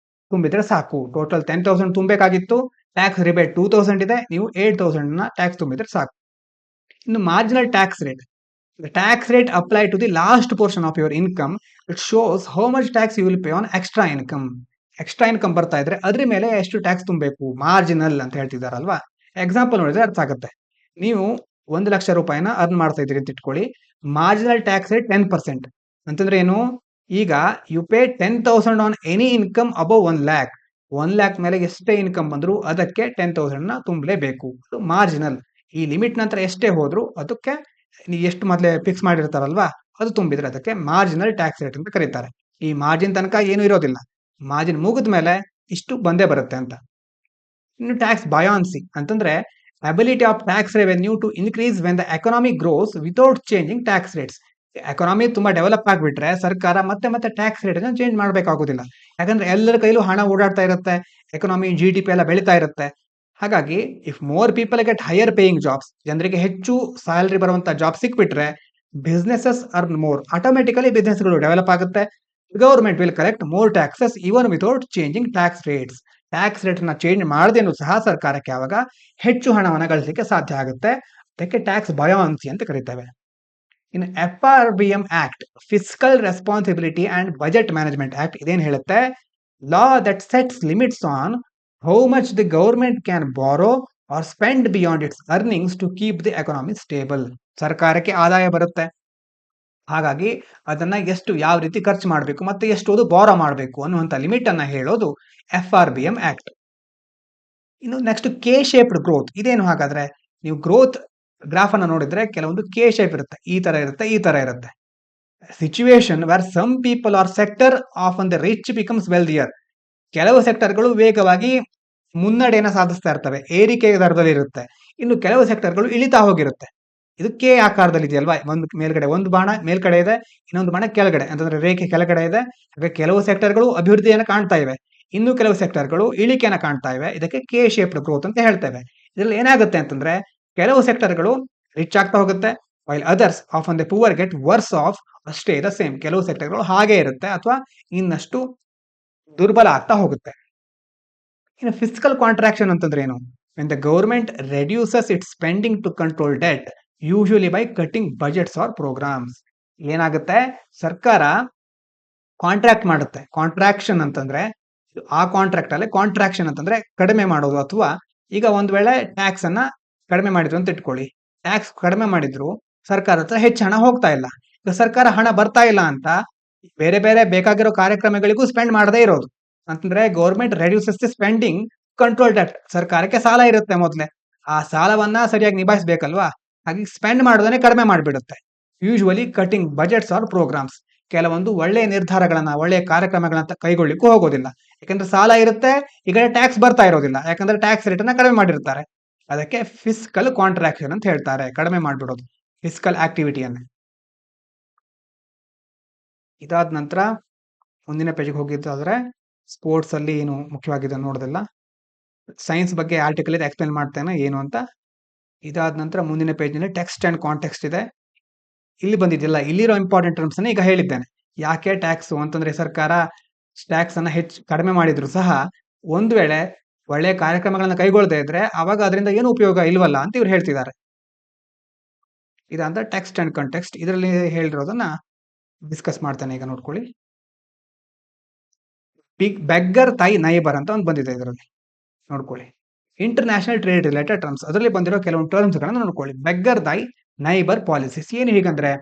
ತುಂಬಿದ್ರೆ ಸಾಕು. ಟೋಟಲ್ 10,000 ತುಂಬಬೇಕಾಗಿತ್ತು, ಟ್ಯಾಕ್ಸ್ ರಿಬೇಟ್ 2,000 ಇದೆ, ನೀವು 8,000 ಅನ್ನ ಟ್ಯಾಕ್ಸ್ ತುಂಬಿದ್ರೆ ಸಾಕು. ಇನ್ನು marginal tax rate, the tax rate applied to the last portion of your income. It shows how much tax you will pay on extra income. Extra income ಬರ್ತಾ ಇದ್ರೆ ಅದ್ರ ಮೇಲೆ ಎಷ್ಟು ಟ್ಯಾಕ್ಸ್ ತುಂಬಬೇಕು, ಮಾರ್ಜಿನಲ್ ಅಂತ ಹೇಳ್ತಿದಾರಲ್ವಾ. ಎಕ್ಸಾಂಪಲ್ ನೋಡಿದ್ರೆ ಅರ್ಥ ಆಗುತ್ತೆ. ನೀವು 1,00,000 ರೂಪಾಯಿನ ಅರ್ನ್ ಮಾಡ್ತಾ ಇದ್ರಿ ಅಂತ ಇಟ್ಕೊಳ್ಳಿ. Marginal tax rate 10%. ಅಂತಂದ್ರೆ ಏನು? ಈಗ you pay 10,000 on any income above 1,00,000. 1,00,000 ಮೇಲೆ ಎಷ್ಟೇ ಇನ್ಕಮ್ ಬಂದ್ರು ಅದಕ್ಕೆ 10,000 ನ ತುಂಬಲೇಬೇಕು. ಅದು ಮಾರ್ಜಿನಲ್. ಈ ಲಿಮಿಟ್ ನಂತರ ಎಷ್ಟೇ ಹೋದ್ರು ಅದಕ್ಕೆ ನೀವು ಎಷ್ಟು ಮೊದಲೇ ಫಿಕ್ಸ್ ಮಾಡಿರ್ತಾರಲ್ವಾ ಅದು ತುಂಬಿದ್ರೆ ಅದಕ್ಕೆ ಮಾರ್ಜಿನಲ್ ಟ್ಯಾಕ್ಸ್ ರೇಟ್ ಅಂತ ಕರೀತಾರೆ. ಈ ಮಾರ್ಜಿನ್ ತನಕ ಏನು ಇರೋದಿಲ್ಲ, ಮಾರ್ಜಿನ್ ಮುಗಿದ ಮೇಲೆ ಇಷ್ಟು ಬಂದೇ ಬರುತ್ತೆ ಅಂತ. ಇನ್ನು ಟ್ಯಾಕ್ಸ್ ಬಯಾನ್ಸಿ ಅಂತಂದ್ರೆ ability of tax revenue to increase when the economy grows without changing tax rates. Economy ತುಂಬಾ ಡೆವಲಪ್ ಆಗ್ಬಿಟ್ರೆ ಸರ್ಕಾರ ಮತ್ತೆ ಟ್ಯಾಕ್ಸ್ ರೇಟ್ ಅನ್ನು ಚೇಂಜ್ ಮಾಡಬೇಕಾಗುದಿಲ್ಲ. ಯಾಕಂದ್ರೆ ಎಲ್ಲರ ಕೈಲೂ ಹಣ ಓಡಾಡ್ತಾ ಇರುತ್ತೆ, ಎಕನಾಮಿ GDP ಎಲ್ಲ ಬೆಳೀತಾ ಇರುತ್ತೆ. ಹಾಗಾಗಿ if more people get higher paying jobs, ಜನರಿಗೆ ಹೆಚ್ಚು ಸ್ಯಾಲರಿ ಬರುವಂತ ಜಾಬ್ ಸಿಕ್ಬಿಟ್ರೆ businesses earn more, automatically business ಗಳು ಡೆವಲಪ್ ಆಗುತ್ತೆ. Government will collect more taxes even without changing tax rates. Tax rate ನ ಚೇಂಜ್ ಮಾಡದೇನು ಸಹ ಸರ್ಕಾರಕ್ಕೆ ಆವಾಗ ಹೆಚ್ಚು ಹಣವನ್ನು ಗಳಿಸಲಿಕ್ಕೆ ಸಾಧ್ಯ ಆಗುತ್ತೆ. ಅದಕ್ಕೆ ಟ್ಯಾಕ್ಸ್ ಬಯಾನ್ಸಿ ಅಂತ ಕರೀತೇವೆ. ಇನ್ನು FRBM act, fiscal responsibility and budget management act, ಇದೇನ್ ಹೇಳುತ್ತೆ? Law that sets limits on how much the government can borrow or spend beyond its earnings to keep the economy stable. ಸರ್ಕಾರಕ್ಕೆ ಆದಾಯ ಬರುತ್ತೆ, ಹಾಗಾಗಿ ಅದನ್ನ ಎಷ್ಟು ಯಾವ ರೀತಿ ಖರ್ಚು ಮಾಡಬೇಕು ಮತ್ತೆ ಎಷ್ಟು ಬಾರೋ ಮಾಡಬೇಕು ಅನ್ನುವಂತ ಲಿಮಿಟ್ ಅನ್ನ ಹೇಳೋದು FRBM ಆಕ್ಟ್. ಇನ್ನು ನೆಕ್ಸ್ಟ್ ಕೆ ಶೇಪ್ಡ್ ಗ್ರೋತ್, ಇದೇನು ಹಾಗಾದ್ರೆ? ನೀವು ಗ್ರೋತ್ ಗ್ರಾಫ್ ಅನ್ನ ನೋಡಿದ್ರೆ ಕೆಲವೊಂದು ಕೆ ಶೇಪ್ ಇರುತ್ತೆ, ಈ ತರ ಇರುತ್ತೆ, ಈ ತರ ಇರುತ್ತೆ. Situation where some people are sector of the rich becomes wealthier. ಕೆಲವು ಸೆಕ್ಟರ್ಗಳು ವೇಗವಾಗಿ ಮುನ್ನಡೆಯನ್ನು ಸಾಧಿಸ್ತಾ ಇರ್ತವೆ, ಏರಿಕೆ ದರದಲ್ಲಿ ಇರುತ್ತೆ. ಇನ್ನು ಕೆಲವು ಸೆಕ್ಟರ್ಗಳು ಇಳಿತಾ ಹೋಗಿರುತ್ತೆ. ಇದು ಕೆ ಆಕಾರದಲ್ಲಿ ಇದೆಯಲ್ವಾ, ಒಂದು ಮೇಲ್ಗಡೆ ಒಂದು ಬಾಣ ಮೇಲ್ಗಡೆ ಇದೆ, ಇನ್ನೊಂದು ಬಾಣ ಕೆಳಗಡೆ, ಅಂತಂದ್ರೆ ರೇಖೆ ಕೆಳಗಡೆ ಇದೆ. ಹಾಗೆ ಕೆಲವು ಸೆಕ್ಟರ್ಗಳು ಅಭಿವೃದ್ಧಿಯನ್ನು ಕಾಣ್ತಾ ಇವೆ, ಇನ್ನು ಕೆಲವು ಸೆಕ್ಟರ್ಗಳು ಇಳಿಕೆಯನ್ನು ಕಾಣ್ತಾ ಇವೆ. ಇದಕ್ಕೆ ಕೆ ಶೇಪ್ಡ್ ಗ್ರೋತ್ ಅಂತ ಹೇಳ್ತೇವೆ. ಇದ್ರಲ್ಲಿ ಏನಾಗುತ್ತೆ ಅಂತಂದ್ರೆ ಕೆಲವು ಸೆಕ್ಟರ್ಗಳು ರಿಚ್ ಆಗ್ತಾ ಹೋಗುತ್ತೆ, while others often the poor get worse off stay the same. ಕೆಲವು ಸೆಕ್ಟರ್ಗಳು ಹಾಗೆ ಇರುತ್ತೆ ಅಥವಾ ಇನ್ನಷ್ಟು ದುರ್ಬಲ ಆಗ್ತಾ ಹೋಗುತ್ತೆ. ಇನ್ನು ಫಿಸ್ಕಲ್ ಕಾಂಟ್ರಾಕ್ಷನ್ ಅಂತಂದ್ರೆ ಏನು? when the government reduces its spending to control debt, usually by cutting budgets or programs. ಏನಾಗುತ್ತೆ? ಸರ್ಕಾರ ಕಾಂಟ್ರಾಕ್ಟ್ ಮಾಡುತ್ತೆ. ಕಾಂಟ್ರಾಕ್ಷನ್ ಅಂತಂದ್ರೆ ಆ ಕಾಂಟ್ರಾಕ್ಟ್ ಅಲ್ಲಿ ಕಾಂಟ್ರಾಕ್ಷನ್ ಅಂತಂದ್ರೆ ಕಡಿಮೆ ಮಾಡೋದು. ಅಥವಾ ಈಗ ಒಂದ್ ವೇಳೆ ಟ್ಯಾಕ್ಸ್ ಅನ್ನ ಕಡಿಮೆ ಮಾಡಿದ್ರು ಅಂತ ಇಟ್ಕೊಳ್ಳಿ, ಟ್ಯಾಕ್ಸ್ ಕಡಿಮೆ ಮಾಡಿದ್ರು ಸರ್ಕಾರ ಹತ್ರ ಹೆಚ್ಚು ಹಣ ಹೋಗ್ತಾ ಇಲ್ಲ. ಈಗ ಸರ್ಕಾರ ಹಣ ಬರ್ತಾ ಇಲ್ಲ ಅಂತ ಬೇರೆ ಬೇರೆ ಬೇಕಾಗಿರೋ ಕಾರ್ಯಕ್ರಮಗಳಿಗೂ ಸ್ಪೆಂಡ್ ಮಾಡದೇ ಇರೋದು. ಅಂತಂದ್ರೆ government reduces the spending, control debt. ಸರ್ಕಾರಕ್ಕೆ ಸಾಲ ಇರುತ್ತೆ ಮೊದಲೇ, ಆ ಸಾಲವನ್ನ ಸರಿಯಾಗಿ ನಿಭಾಯಿಸಬೇಕಲ್ವಾ, ಹಾಗೆ ಸ್ಪೆಂಡ್ ಮಾಡೋದನ್ನೇ ಕಡಿಮೆ ಮಾಡಿಬಿಡುತ್ತೆ. Usually cutting budgets or programmes. ಕೆಲವೊಂದು ಒಳ್ಳೆಯ ನಿರ್ಧಾರಗಳನ್ನ ಒಳ್ಳೆಯ ಕಾರ್ಯಕ್ರಮಗಳನ್ನ ಕೈಗೊಳ್ಳಿಕ್ಕೂ ಹೋಗೋದಿಲ್ಲ, ಯಾಕಂದ್ರೆ ಸಾಲ ಇರುತ್ತೆ, ಈ ಕಡೆ ಟ್ಯಾಕ್ಸ್ ಬರ್ತಾ ಇರೋದಿಲ್ಲ, ಯಾಕಂದ್ರೆ ಟ್ಯಾಕ್ಸ್ ರೇಟ್ ಅನ್ನ ಕಡಿಮೆ ಮಾಡಿರ್ತಾರೆ. ಅದಕ್ಕೆ ಫಿಸ್ಕಲ್ ಕಾಂಟ್ರಾಕ್ಷನ್ ಅಂತ ಹೇಳ್ತಾರೆ, ಕಡಿಮೆ ಮಾಡ್ಬಿಡೋದು ಫಿಸ್ಕಲ್ ಆಕ್ಟಿವಿಟಿಯನ್ನ. ಇದಾದ ನಂತರ ಮುಂದಿನ ಪೇಜ್ಗೆ ಹೋಗಿದ್ದಾದ್ರೆ ಸ್ಪೋರ್ಟ್ಸ್ ಅಲ್ಲಿ ಏನು ಮುಖ್ಯವಾಗಿದೆ ನೋಡೋದಿಲ್ಲ, ಸೈನ್ಸ್ ಬಗ್ಗೆ ಆರ್ಟಿಕಲ್ ಇದೆ, ಎಕ್ಸ್ಪ್ಲೇನ್ ಮಾಡ್ತೇನೆ ಏನು ಅಂತ. ಇದಾದ ನಂತರ ಮುಂದಿನ ಪೇಜ್ ನಲ್ಲಿ ಟೆಕ್ಸ್ಟ್ ಅಂಡ್ ಕಾಂಟೆಕ್ಸ್ಟ್ ಇದೆ. ಇಲ್ಲಿ ಬಂದಿದ್ದಿಲ್ಲ, ಇಲ್ಲಿರೋ ಇಂಪಾರ್ಟೆಂಟ್ ಟರ್ಮ್ಸ್ ಅನ್ನ ಈಗ ಹೇಳಿದ್ದೇನೆ. ಯಾಕೆ ಟ್ಯಾಕ್ಸ್ ಅಂತಂದ್ರೆ ಸರ್ಕಾರ ಟ್ಯಾಕ್ಸ್ ಅನ್ನ ಕಡಿಮೆ ಮಾಡಿದ್ರು ಸಹ ಒಂದು ವೇಳೆ ಒಳ್ಳೆಯ ಕಾರ್ಯಕ್ರಮಗಳನ್ನ ಕೈಗೊಳ್ಳದೇ ಇದ್ರೆ ಅವಾಗ ಅದರಿಂದ ಏನು ಉಪಯೋಗ ಇಲ್ವಲ್ಲ ಅಂತ ಇವ್ರು ಹೇಳ್ತಿದ್ದಾರೆ. ಇದಂತ ಟೆಕ್ಸ್ಟ್ ಅಂಡ್ ಕಂಟೆಕ್ಸ್ಟ್ ಇದರಲ್ಲಿ ಹೇಳಿರೋದನ್ನ ಡಿಸ್ಕಸ್ ಮಾಡ್ತಾನೆ ಈಗ ನೋಡ್ಕೊಳ್ಳಿ. ಬೆಗ್ಗರ್ ತೈ ನೈಬರ್ ಅಂತ ಒಂದು ಬಂದಿದೆ ಇದರಲ್ಲಿ ನೋಡ್ಕೊಳ್ಳಿ. ಇಂಟರ್ನ್ಯಾಷನಲ್ ಟ್ರೇಡ್ ರಿಲೇಟೆಡ್ ಟರ್ಮ್ಸ್ ಅದರಲ್ಲಿ ಬಂದಿರೋ ಕೆಲವೊಂದು ಟರ್ಮ್ಸ್ ಗಳನ್ನ ನೋಡ್ಕೊಳ್ಳಿ. ಬೆಗ್ಗರ್ ದೈ ನೈಬರ್ ಪಾಲಿಸೀಸ್ ಏನು ಹೀಗಂದ್ರೆ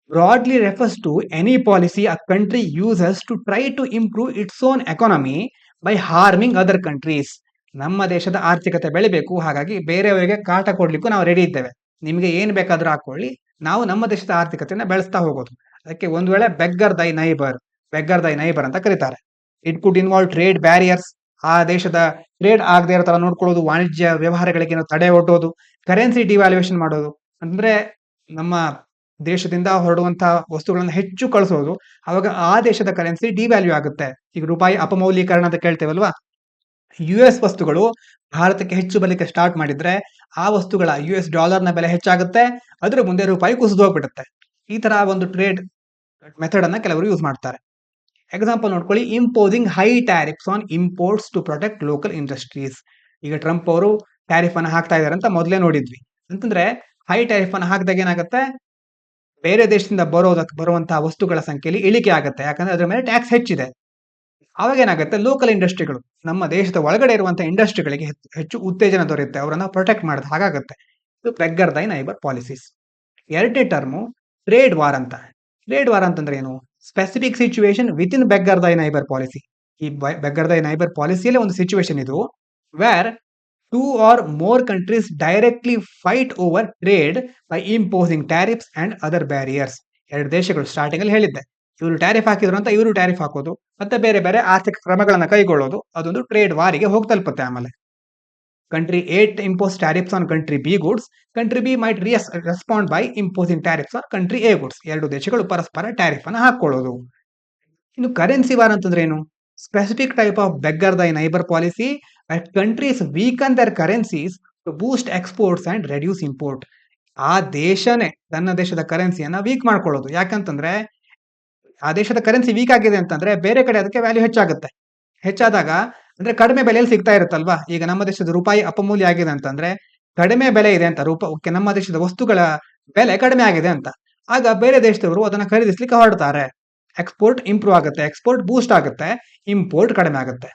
broadly refers to any policy a country uses to try to improve its own economy by harming other countries. ನಮ್ಮ ದೇಶದ ಆರ್ಥಿಕತೆ ಬೆಳಿಬೇಕು, ಹಾಗಾಗಿ ಬೇರೆಯವರಿಗೆ ಕಾಟ ಕೊಡ್ಲಿಕ್ಕೂ ನಾವು ರೆಡಿ ಇದ್ದೇವೆ. ನಿಮಗೆ ಏನ್ ಬೇಕಾದ್ರೂ ಹಾಕೊಳ್ಳಿ, ನಾವು ನಮ್ಮ ದೇಶದ ಆರ್ಥಿಕತೆಯನ್ನ ಬೆಳೆಸ್ತಾ ಹೋಗೋದು. ಅದಕ್ಕೆ ಒಂದು ವೇಳೆ ಬೆಗ್ಗರ್ ದೈ ನೈಬರ್ ಅಂತ ಕರೀತಾರೆ. It could involve trade barriers, ಆ ದೇಶದ ಟ್ರೇಡ್ ಆಗದೆ ಇರೋ ತರ ನೋಡ್ಕೊಳ್ಳೋದು, ವಾಣಿಜ್ಯ ವ್ಯವಹಾರಗಳಿಗೆ ತಡೆ ಒಡ್ಡೋದು, ಕರೆನ್ಸಿ ಡಿವ್ಯಾಲ್ಯೂಯೇಷನ್ ಮಾಡೋದು, ಅಂದ್ರೆ ನಮ್ಮ ದೇಶದಿಂದ ಹೊರಡುವಂತಹ ವಸ್ತುಗಳನ್ನ ಹೆಚ್ಚು ಕಳಿಸೋದು, ಅವಾಗ ಆ ದೇಶದ ಕರೆನ್ಸಿ ಡಿವ್ಯಾಲ್ಯೂ ಆಗುತ್ತೆ. ಈಗ ರೂಪಾಯಿ ಅಪಮೌಲ್ಯೀಕರಣ ಅಂತ ಕೇಳ್ತೇವಲ್ವಾ, US ವಸ್ತುಗಳು ಭಾರತಕ್ಕೆ ಹೆಚ್ಚು ಬರಲಿಕ್ಕೆ ಸ್ಟಾರ್ಟ್ ಮಾಡಿದ್ರೆ ಆ ವಸ್ತುಗಳ US ಡಾಲರ್ನ ಬೆಲೆ ಹೆಚ್ಚಾಗುತ್ತೆ, ಅದ್ರ ಮುಂದೆ ರೂಪಾಯಿ ಕುಸಿದು ಹೋಗ್ಬಿಡುತ್ತೆ. ಈ ತರ ಒಂದು ಟ್ರೇಡ್ ಮೆಥಡ್ ಅನ್ನ ಕೆಲವರು ಯೂಸ್ ಮಾಡ್ತಾರೆ. ಎಕ್ಸಾಂಪಲ್ ನೋಡ್ಕೊಳ್ಳಿ, imposing high tariffs on imports to protect local industries. ಈಗ ಟ್ರಂಪ್ ಅವರು ಟ್ಯಾರಿಫ್ ಅನ್ನ ಹಾಕ್ತಾ ಇದಾರೆ ಅಂತ ಮೊದಲೇ ನೋಡಿದ್ವಿ. ಅಂತಂದ್ರೆ ಹೈ ಟ್ಯಾರಿಫ್ ಅನ್ನ ಹಾಕಿದಾಗ ಏನಾಗುತ್ತೆ, ಬೇರೆ ದೇಶದಿಂದ ಬರುವಂತಹ ವಸ್ತುಗಳ ಸಂಖ್ಯೆಯಲ್ಲಿ ಇಳಿಕೆ ಆಗುತ್ತೆ, ಯಾಕಂದ್ರೆ ಅದ್ರ ಮೇಲೆ ಟ್ಯಾಕ್ಸ್ ಹೆಚ್ಚಿದೆ. ಅವಾಗ ಏನಾಗುತ್ತೆ, ಲೋಕಲ್ ಇಂಡಸ್ಟ್ರಿಗಳು, ನಮ್ಮ ದೇಶದ ಒಳಗಡೆ ಇರುವಂತಹ ಇಂಡಸ್ಟ್ರಿಗಳಿಗೆ ಹೆಚ್ಚು ಉತ್ತೇಜನ ದೊರೆಯುತ್ತೆ, ಅವರನ್ನ ಪ್ರೊಟೆಕ್ಟ್ ಮಾಡೋದು ಹಾಗಾಗುತ್ತೆ. ಇದು ಬೆಗ್ಗರ್ ದೈ ನೈಬರ್ ಪಾಲಿಸೀಸ್. ಎರಡನೇ ಟರ್ಮು ಟ್ರೇಡ್ ವಾರ್ ಅಂತ. ಟ್ರೇಡ್ ವಾರ್ ಅಂತಂದ್ರೆ ಏನು, specific situation with in beggar ದೈ ನೈಬರ್ ಪಾಲಿಸಿ. ಈ ಬೆಗ್ಗರ್ ದೈ ನೈಬರ್ ಪಾಲಿಸಿಯಲ್ಲೇ ಒಂದು ಸಿಚುವೇಶನ್ ಇದು, wear 2 or more countries directly fight over trade by imposing tariffs and other barriers. ಎರಡು ದೇಶಗಳು ಸ್ಟಾರ್ಟಿಂಗ್ ಅಲ್ಲಿ ಹೇಳಿದ್ದೆ, ಇವರು ಟ್ಯಾರಿಫ್ ಹಾಕಿದ್ರು ಅಂತ ಇವರು ಟ್ಯಾರಿಫ್ ಹಾಕೋದು, ಮತ್ತೆ ಬೇರೆ ಬೇರೆ ಆರ್ಥಿಕ ಕ್ರಮಗಳನ್ನ ಕೈಗೊಳ್ಳೋದು, ಅದೊಂದು ಟ್ರೇಡ್ ವಾರಿಗೆ ಹೋಗಿ ತಲುಪುತ್ತೆ. ಆಮೇಲೆ country A impose tariffs on country B goods, country B might respond by imposing tariffs on country A goods. ಎರಡು ದೇಶಗಳು ಪರಸ್ಪರ ಟ್ಯಾರಿಫ್ ಅನ್ನ ಹಾಕೊಳ್ಳೋದು. ಇನ್ನು ಕರೆನ್ಸಿ ವಾರ್ ಅಂತಂದ್ರೆ ಏನು, specific type of beggar thy neighbor policy where countries weaken their currencies to boost exports and reduce import. ಆ ದೇಶನೇ ತನ್ನ ದೇಶದ ಕರೆನ್ಸಿಯನ್ನ ವೀಕ್ ಮಾಡ್ಕೊಳ್ಳೋದು. ಯಾಕಂತಂದ್ರೆ ಆ ದೇಶದ ಕರೆನ್ಸಿ ವೀಕ್ ಆಗಿದೆ ಅಂತಂದ್ರೆ ಬೇರೆ ಕಡೆ ಅದಕ್ಕೆ ವ್ಯಾಲ್ಯೂ ಹೆಚ್ಚಾಗುತ್ತೆ. ಹೆಚ್ಚಾದಾಗ ಅಂದ್ರೆ ಕಡಿಮೆ ಬೆಲೆಯಲ್ಲಿ ಸಿಗ್ತಾ ಇರುತ್ತಲ್ವಾ. ಈಗ ನಮ್ಮ ದೇಶದ ರೂಪಾಯಿ ಅಪಮೂಲ್ಯ ಆಗಿದೆ ಅಂತಂದ್ರೆ ಕಡಿಮೆ ಬೆಲೆ ಇದೆ ಅಂತ, ನಮ್ಮ ದೇಶದ ವಸ್ತುಗಳ ಬೆಲೆ ಕಡಿಮೆ ಆಗಿದೆ ಅಂತ, ಆಗ ಬೇರೆ ದೇಶದವರು ಅದನ್ನ ಖರೀದಿಸ್ಲಿಕ್ಕೆ ಹೊರಡ್ತಾರೆ. ಎಕ್ಸ್ಪೋರ್ಟ್ ಇಂಪ್ರೂವ್ ಆಗುತ್ತೆ, ಎಕ್ಸ್ಪೋರ್ಟ್ ಬೂಸ್ಟ್ ಆಗುತ್ತೆ, ಇಂಪೋರ್ಟ್ ಕಡಿಮೆ ಆಗುತ್ತೆ.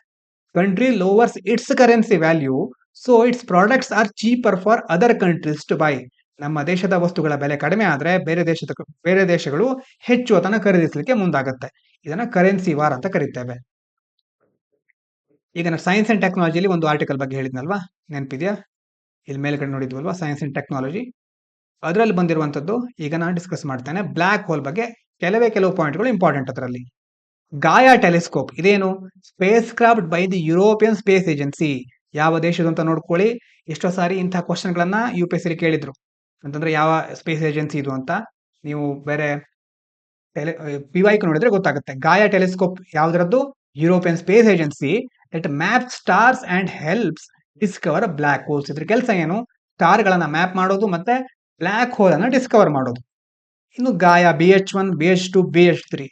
Country lowers its currency value, so its products are cheaper for other countries to buy. ನಮ್ಮ ದೇಶದ ವಸ್ತುಗಳ ಬೆಲೆ ಕಡಿಮೆ ಆದ್ರೆ ಬೇರೆ ದೇಶಗಳು ಹೆಚ್ಚು ಅದನ್ನ ಖರೀದಿಸಲಿಕ್ಕೆ ಮುಂದಾಗುತ್ತೆ. ಇದನ್ನ ಕರೆನ್ಸಿ ವಾರ್ ಅಂತ ಕರೀತೇವೆ. ಈಗ ನಾನು ಸೈನ್ಸ್ ಅಂಡ್ ಟೆಕ್ನಾಲಜಿಲಿ ಒಂದು ಆರ್ಟಿಕಲ್ ಬಗ್ಗೆ ಹೇಳಿದ್ನಲ್ವಾ, ನೆನಪಿದ್ಯಾ? ಇಲ್ಲಿ ಮೇಲ್ಗಡೆ ನೋಡಿದ್ವಲ್ವಾ, ಸೈನ್ಸ್ ಅಂಡ್ ಟೆಕ್ನಾಲಜಿ, ಅದರಲ್ಲಿ ಬಂದಿರುವಂತದ್ದು ಈಗ ನಾನು ಡಿಸ್ಕಸ್ ಮಾಡ್ತೇನೆ. ಬ್ಲಾಕ್ ಹೋಲ್ ಬಗ್ಗೆ ಕೆಲವು ಪಾಯಿಂಟ್ಗಳು ಇಂಪಾರ್ಟೆಂಟ್. ಅದರಲ್ಲಿ ಗಾಯಾ ಟೆಲಿಸ್ಕೋಪ್ ಇದೇನು, space craft by the European Space agency. ಯಾವ ದೇಶದ ಅಂತ ನೋಡ್ಕೊಳ್ಳಿ. ಎಷ್ಟೋ ಸಾರಿ ಇಂತಹ ಕ್ವಶನ್ ಗಳನ್ನ UPSC ಕೇಳಿದ್ರು, ಅಂತಂದ್ರೆ ಯಾವ ಸ್ಪೇಸ್ ಏಜೆನ್ಸಿ ಇದು ಅಂತ. ನೀವು ಬೇರೆ PYQ ನೋಡಿದ್ರೆ ಗೊತ್ತಾಗುತ್ತೆ. ಗಾಯಾ ಟೆಲಿಸ್ಕೋಪ್ ಯಾವ್ದ್ರದ್ದು, European Space Agency that map stars and helps discover black holes. ಇದ್ರ ಕೆಲಸ ಏನು, ಸ್ಟಾರ್ ಗಳನ್ನ ಮ್ಯಾಪ್ ಮಾಡೋದು ಮತ್ತೆ ಬ್ಲಾಕ್ ಹೋಲ್ ಅನ್ನ ಡಿಸ್ಕವರ್ ಮಾಡೋದು. ಇನ್ನು Gaia BH1, BH2, BH3,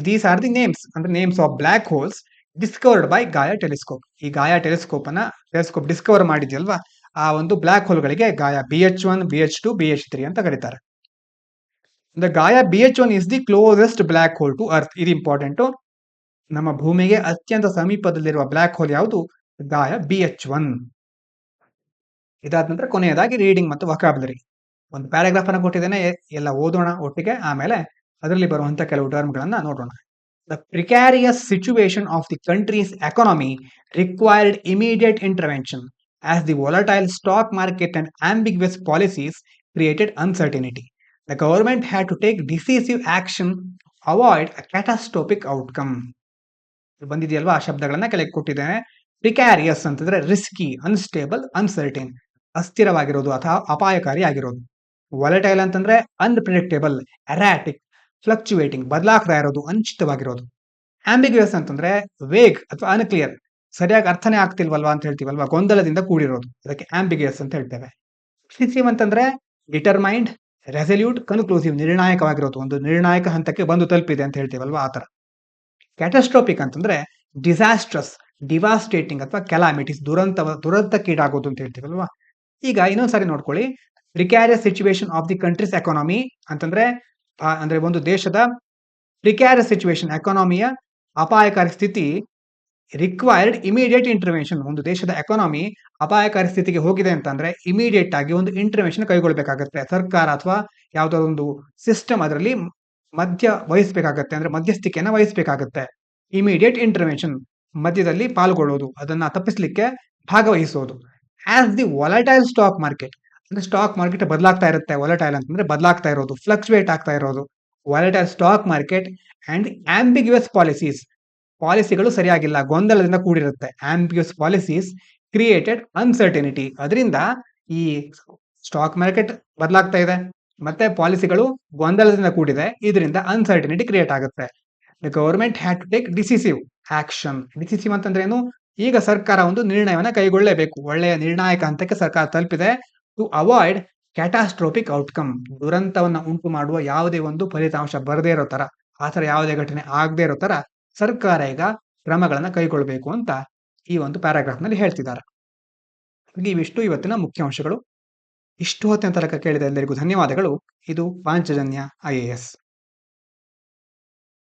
these are the names, ಅಂದ್ರೆ names of black holes discovered by Gaia telescope. ಈ ಗಾಯಾ ಟೆಲಿಸ್ಕೋಪ್ ಡಿಸ್ಕವರ್ ಮಾಡಿದ್ಯಲ್ವಾ, ಆ ಒಂದು block ಹೋಲ್ಗಳಿಗೆ Gaia BH1, BH2, BH3 ಅಂತ ಕರೀತಾರೆ. The Gaia BH1 is the closest black hole to Earth. ಇದು ಇಂಪಾರ್ಟೆಂಟ್. ನಮ್ಮ ಭೂಮಿಗೆ ಅತ್ಯಂತ ಸಮೀಪದಲ್ಲಿರುವ ಬ್ಲಾಕ್ ಹೋಲ್ ಯಾವುದು, ಗಾಯಾ BH1. ಇದಾದ ನಂತರ ಕೊನೆಯದಾಗಿ ರೀಡಿಂಗ್ ಮತ್ತು ವೊಕ್ಯಾಬ್ಯುಲರಿ. ಒಂದು ಪ್ಯಾರಾಗ್ರಾಫ್ ಅನ್ನು ಕೊಟ್ಟಿದ್ದೇನೆ, ಎಲ್ಲ ಓದೋಣ ಒಟ್ಟಿಗೆ, ಆಮೇಲೆ ಅದರಲ್ಲಿ ಬರುವಂತಹ ಕೆಲವು ಟರ್ಮ್ ಗಳನ್ನ ನೋಡೋಣ. The precarious situation of the country's economy required immediate intervention as the volatile stock market and ambiguous policies created uncertainty. The government had to take decisive action to avoid a catastrophic outcome. ಬಂದಿದೆಯಲ್ವಾ, ಆ ಶಬ್ದಗಳನ್ನ ಕೆಳಗೆ ಕೊಟ್ಟಿದ್ದೇನೆ. ಪ್ರಿಕ್ಯಾರಿಯಸ್ ಅಂತಂದ್ರೆ ರಿಸ್ಕಿ, ಅನ್ಸ್ಟೇಬಲ್, ಅನ್ಸರ್ಟೈನ್, ಅಸ್ಥಿರವಾಗಿರೋದು ಅಥವಾ ಅಪಾಯಕಾರಿ ಆಗಿರೋದು. ವಾಲಟೈಲ್ ಅಂತಂದ್ರೆ ಅನ್ಪ್ರಿಡಿಕ್ಟೇಬಲ್, ಎರಾಟಿಕ್, ಫ್ಲಕ್ಚುಯೇಟಿಂಗ್, ಬದಲಾಗ್ತಾ ಇರೋದು, ಅನಿಶ್ಚಿತವಾಗಿರೋದು. ಆಂಬಿಗ್ಯೂಸ್ ಅಂತಂದ್ರೆ ವೇಗ್ ಅಥವಾ ಅನ್ಕ್ಲಿಯರ್, ಸರಿಯಾಗಿ ಅರ್ಥನೇ ಆಗ್ತಿಲ್ವಲ್ವಾ ಅಂತ ಹೇಳ್ತೀವಲ್ವಾ, ಗೊಂದಲದಿಂದ ಕೂಡಿರೋದು, ಅದಕ್ಕೆ ಆಂಬಿಗ್ಯೂಸ್ ಅಂತ ಹೇಳ್ತೇವೆ. ಡಿಸಿಸಿವ್ ಅಂತಂದ್ರೆ ಡಿಟರ್ಮೈನ್ಡ್, ರೆಸಲ್ಯೂಟ್, ಕನ್ಕ್ಲೂಸಿವ್, ನಿರ್ಣಾಯಕವಾಗಿರೋದು, ಒಂದು ನಿರ್ಣಾಯಕ ಹಂತಕ್ಕೆ ಬಂದು ತಲುಪಿದೆ ಅಂತ ಹೇಳ್ತೀವಲ್ವಾ, ಆತರ. ಕ್ಯಾಟಸ್ಟ್ರೋಪಿಕ್ ಅಂತಂದ್ರೆ ಡಿಸಾಸ್ಟ್ರಸ್, ಡಿವಾಸ್ಟೇಟಿಂಗ್ ಅಥವಾ ಕೆಲಾಮಿಟೀಸ್, ದುರಂತಕ್ಕೀಡಾಗೋದು ಅಂತ ಹೇಳ್ತೀವಲ್ವಾ. ಈಗ ಇನ್ನೊಂದ್ಸಾರಿ ನೋಡ್ಕೊಳ್ಳಿ. Precarious situation of the country's economy ಅಂತಂದ್ರೆ ಅಂದ್ರೆ ಒಂದು ದೇಶದ ಪ್ರಿಕ್ಯಾರಿಯಸ್ ಸಿಚುವೇಶನ್, ಎಕಾನಮಿಯ ಅಪಾಯಕಾರಿ ಸ್ಥಿತಿ ರಿಕ್ವೈರ್ಡ್ ಇಮಿಡಿಯೇಟ್ ಇಂಟರ್ವೆನ್ಷನ್. ಒಂದು ದೇಶದ ಎಕಾನಮಿ ಅಪಾಯಕಾರಿ ಸ್ಥಿತಿಗೆ ಹೋಗಿದೆ ಅಂತಂದ್ರೆ ಇಮಿಡಿಯೇಟ್ ಆಗಿ ಒಂದು ಇಂಟರ್ವೆನ್ಷನ್ ಕೈಗೊಳ್ಬೇಕಾಗತ್ತೆ. ಸರ್ಕಾರ ಅಥವಾ ಯಾವುದೋ ಒಂದು ಸಿಸ್ಟಮ್ ಅದರಲ್ಲಿ ಮಧ್ಯ ವಹಿಸಬೇಕಾಗತ್ತೆ, ಅಂದ್ರೆ ಮಧ್ಯಸ್ಥಿಕೆಯನ್ನ ವಹಿಸಬೇಕಾಗತ್ತೆ. ಇಮಿಡಿಯೇಟ್ ಇಂಟರ್ವೆನ್ಷನ್, ಮಧ್ಯದಲ್ಲಿ ಪಾಲ್ಗೊಳ್ಳೋದು, ಅದನ್ನ ತಪ್ಪಿಸ್ಲಿಕ್ಕೆ ಭಾಗವಹಿಸೋದು. As the volatile stock market, ಅಂದ್ರೆ ಸ್ಟಾಕ್ ಮಾರ್ಕೆಟ್ ಬದಲಾಗ್ತಾ ಇರುತ್ತೆ. ವಾಲಟೈಲ್ ಅಂತಂದ್ರೆ ಬದಲಾಗ್ತಾ ಇರೋದು, ಫ್ಲಕ್ಚುಯೇಟ್ ಆಗ್ತಾ ಇರೋದು. Volatile stock market and ambiguous policies, ಪಾಲಿಸಿಗಳು ಸರಿಯಾಗಿಲ್ಲ, ಗೊಂದಲದಿಂದ ಕೂಡಿರುತ್ತೆ. ಆಂಬಿಗ್ಯುವಸ್ ಪಾಲಿಸೀಸ್ ಕ್ರಿಯೇಟೆಡ್ ಅನ್ಸರ್ಟನಿಟಿ, ಅದರಿಂದ ಈ ಸ್ಟಾಕ್ ಮಾರ್ಕೆಟ್ ಬದಲಾಗ್ತಾ ಇದೆ, ಮತ್ತೆ ಪಾಲಿಸಿಗಳು ಗೊಂದಲದಿಂದ ಕೂಡಿದೆ, ಇದರಿಂದ ಅನ್ಸರ್ಟನಿಟಿ ಕ್ರಿಯೇಟ್ ಆಗುತ್ತೆ. The government had to take decisive action. Decisive ಅಂತಂದ್ರೆ ಏನು? ಈಗ ಸರ್ಕಾರ ಒಂದು ನಿರ್ಣಯವನ್ನ ಕೈಗೊಳ್ಳಲೇಬೇಕು. ಒಳ್ಳೆಯ ನಿರ್ಣಾಯಕ ಹಂತಕ್ಕೆ ಸರ್ಕಾರ ತಲುಪಿದೆ. ಟು ಅವಾಯ್ಡ್ ಕ್ಯಾಟಾಸ್ಟ್ರೋಪಿಕ್ ಔಟ್ಕಮ್, ದುರಂತವನ್ನ ಉಂಟು ಮಾಡುವ ಯಾವುದೇ ಒಂದು ಫಲಿತಾಂಶ ಬರದೇ ಇರೋ ತರ, ಆ ತರ ಯಾವುದೇ ಘಟನೆ ಆಗದೆ ಇರೋ ತರ ಸರ್ಕಾರ ಈಗ ಕ್ರಮಗಳನ್ನ ಕೈಗೊಳ್ಳಬೇಕು ಅಂತ ಈ ಒಂದು ಪ್ಯಾರಾಗ್ರಾಫ್ ನಲ್ಲಿ ಹೇಳ್ತಿದ್ದಾರೆ. ಇವಿಷ್ಟು ಇವತ್ತಿನ ಮುಖ್ಯಾಂಶಗಳು. ಇಷ್ಟು ಹೊತ್ತಿನ ತನಕ ಕೇಳಿದ ಎಲ್ಲರಿಗೂ ಧನ್ಯವಾದಗಳು. ಇದು ಪಾಂಚಜನ್ಯ IAS.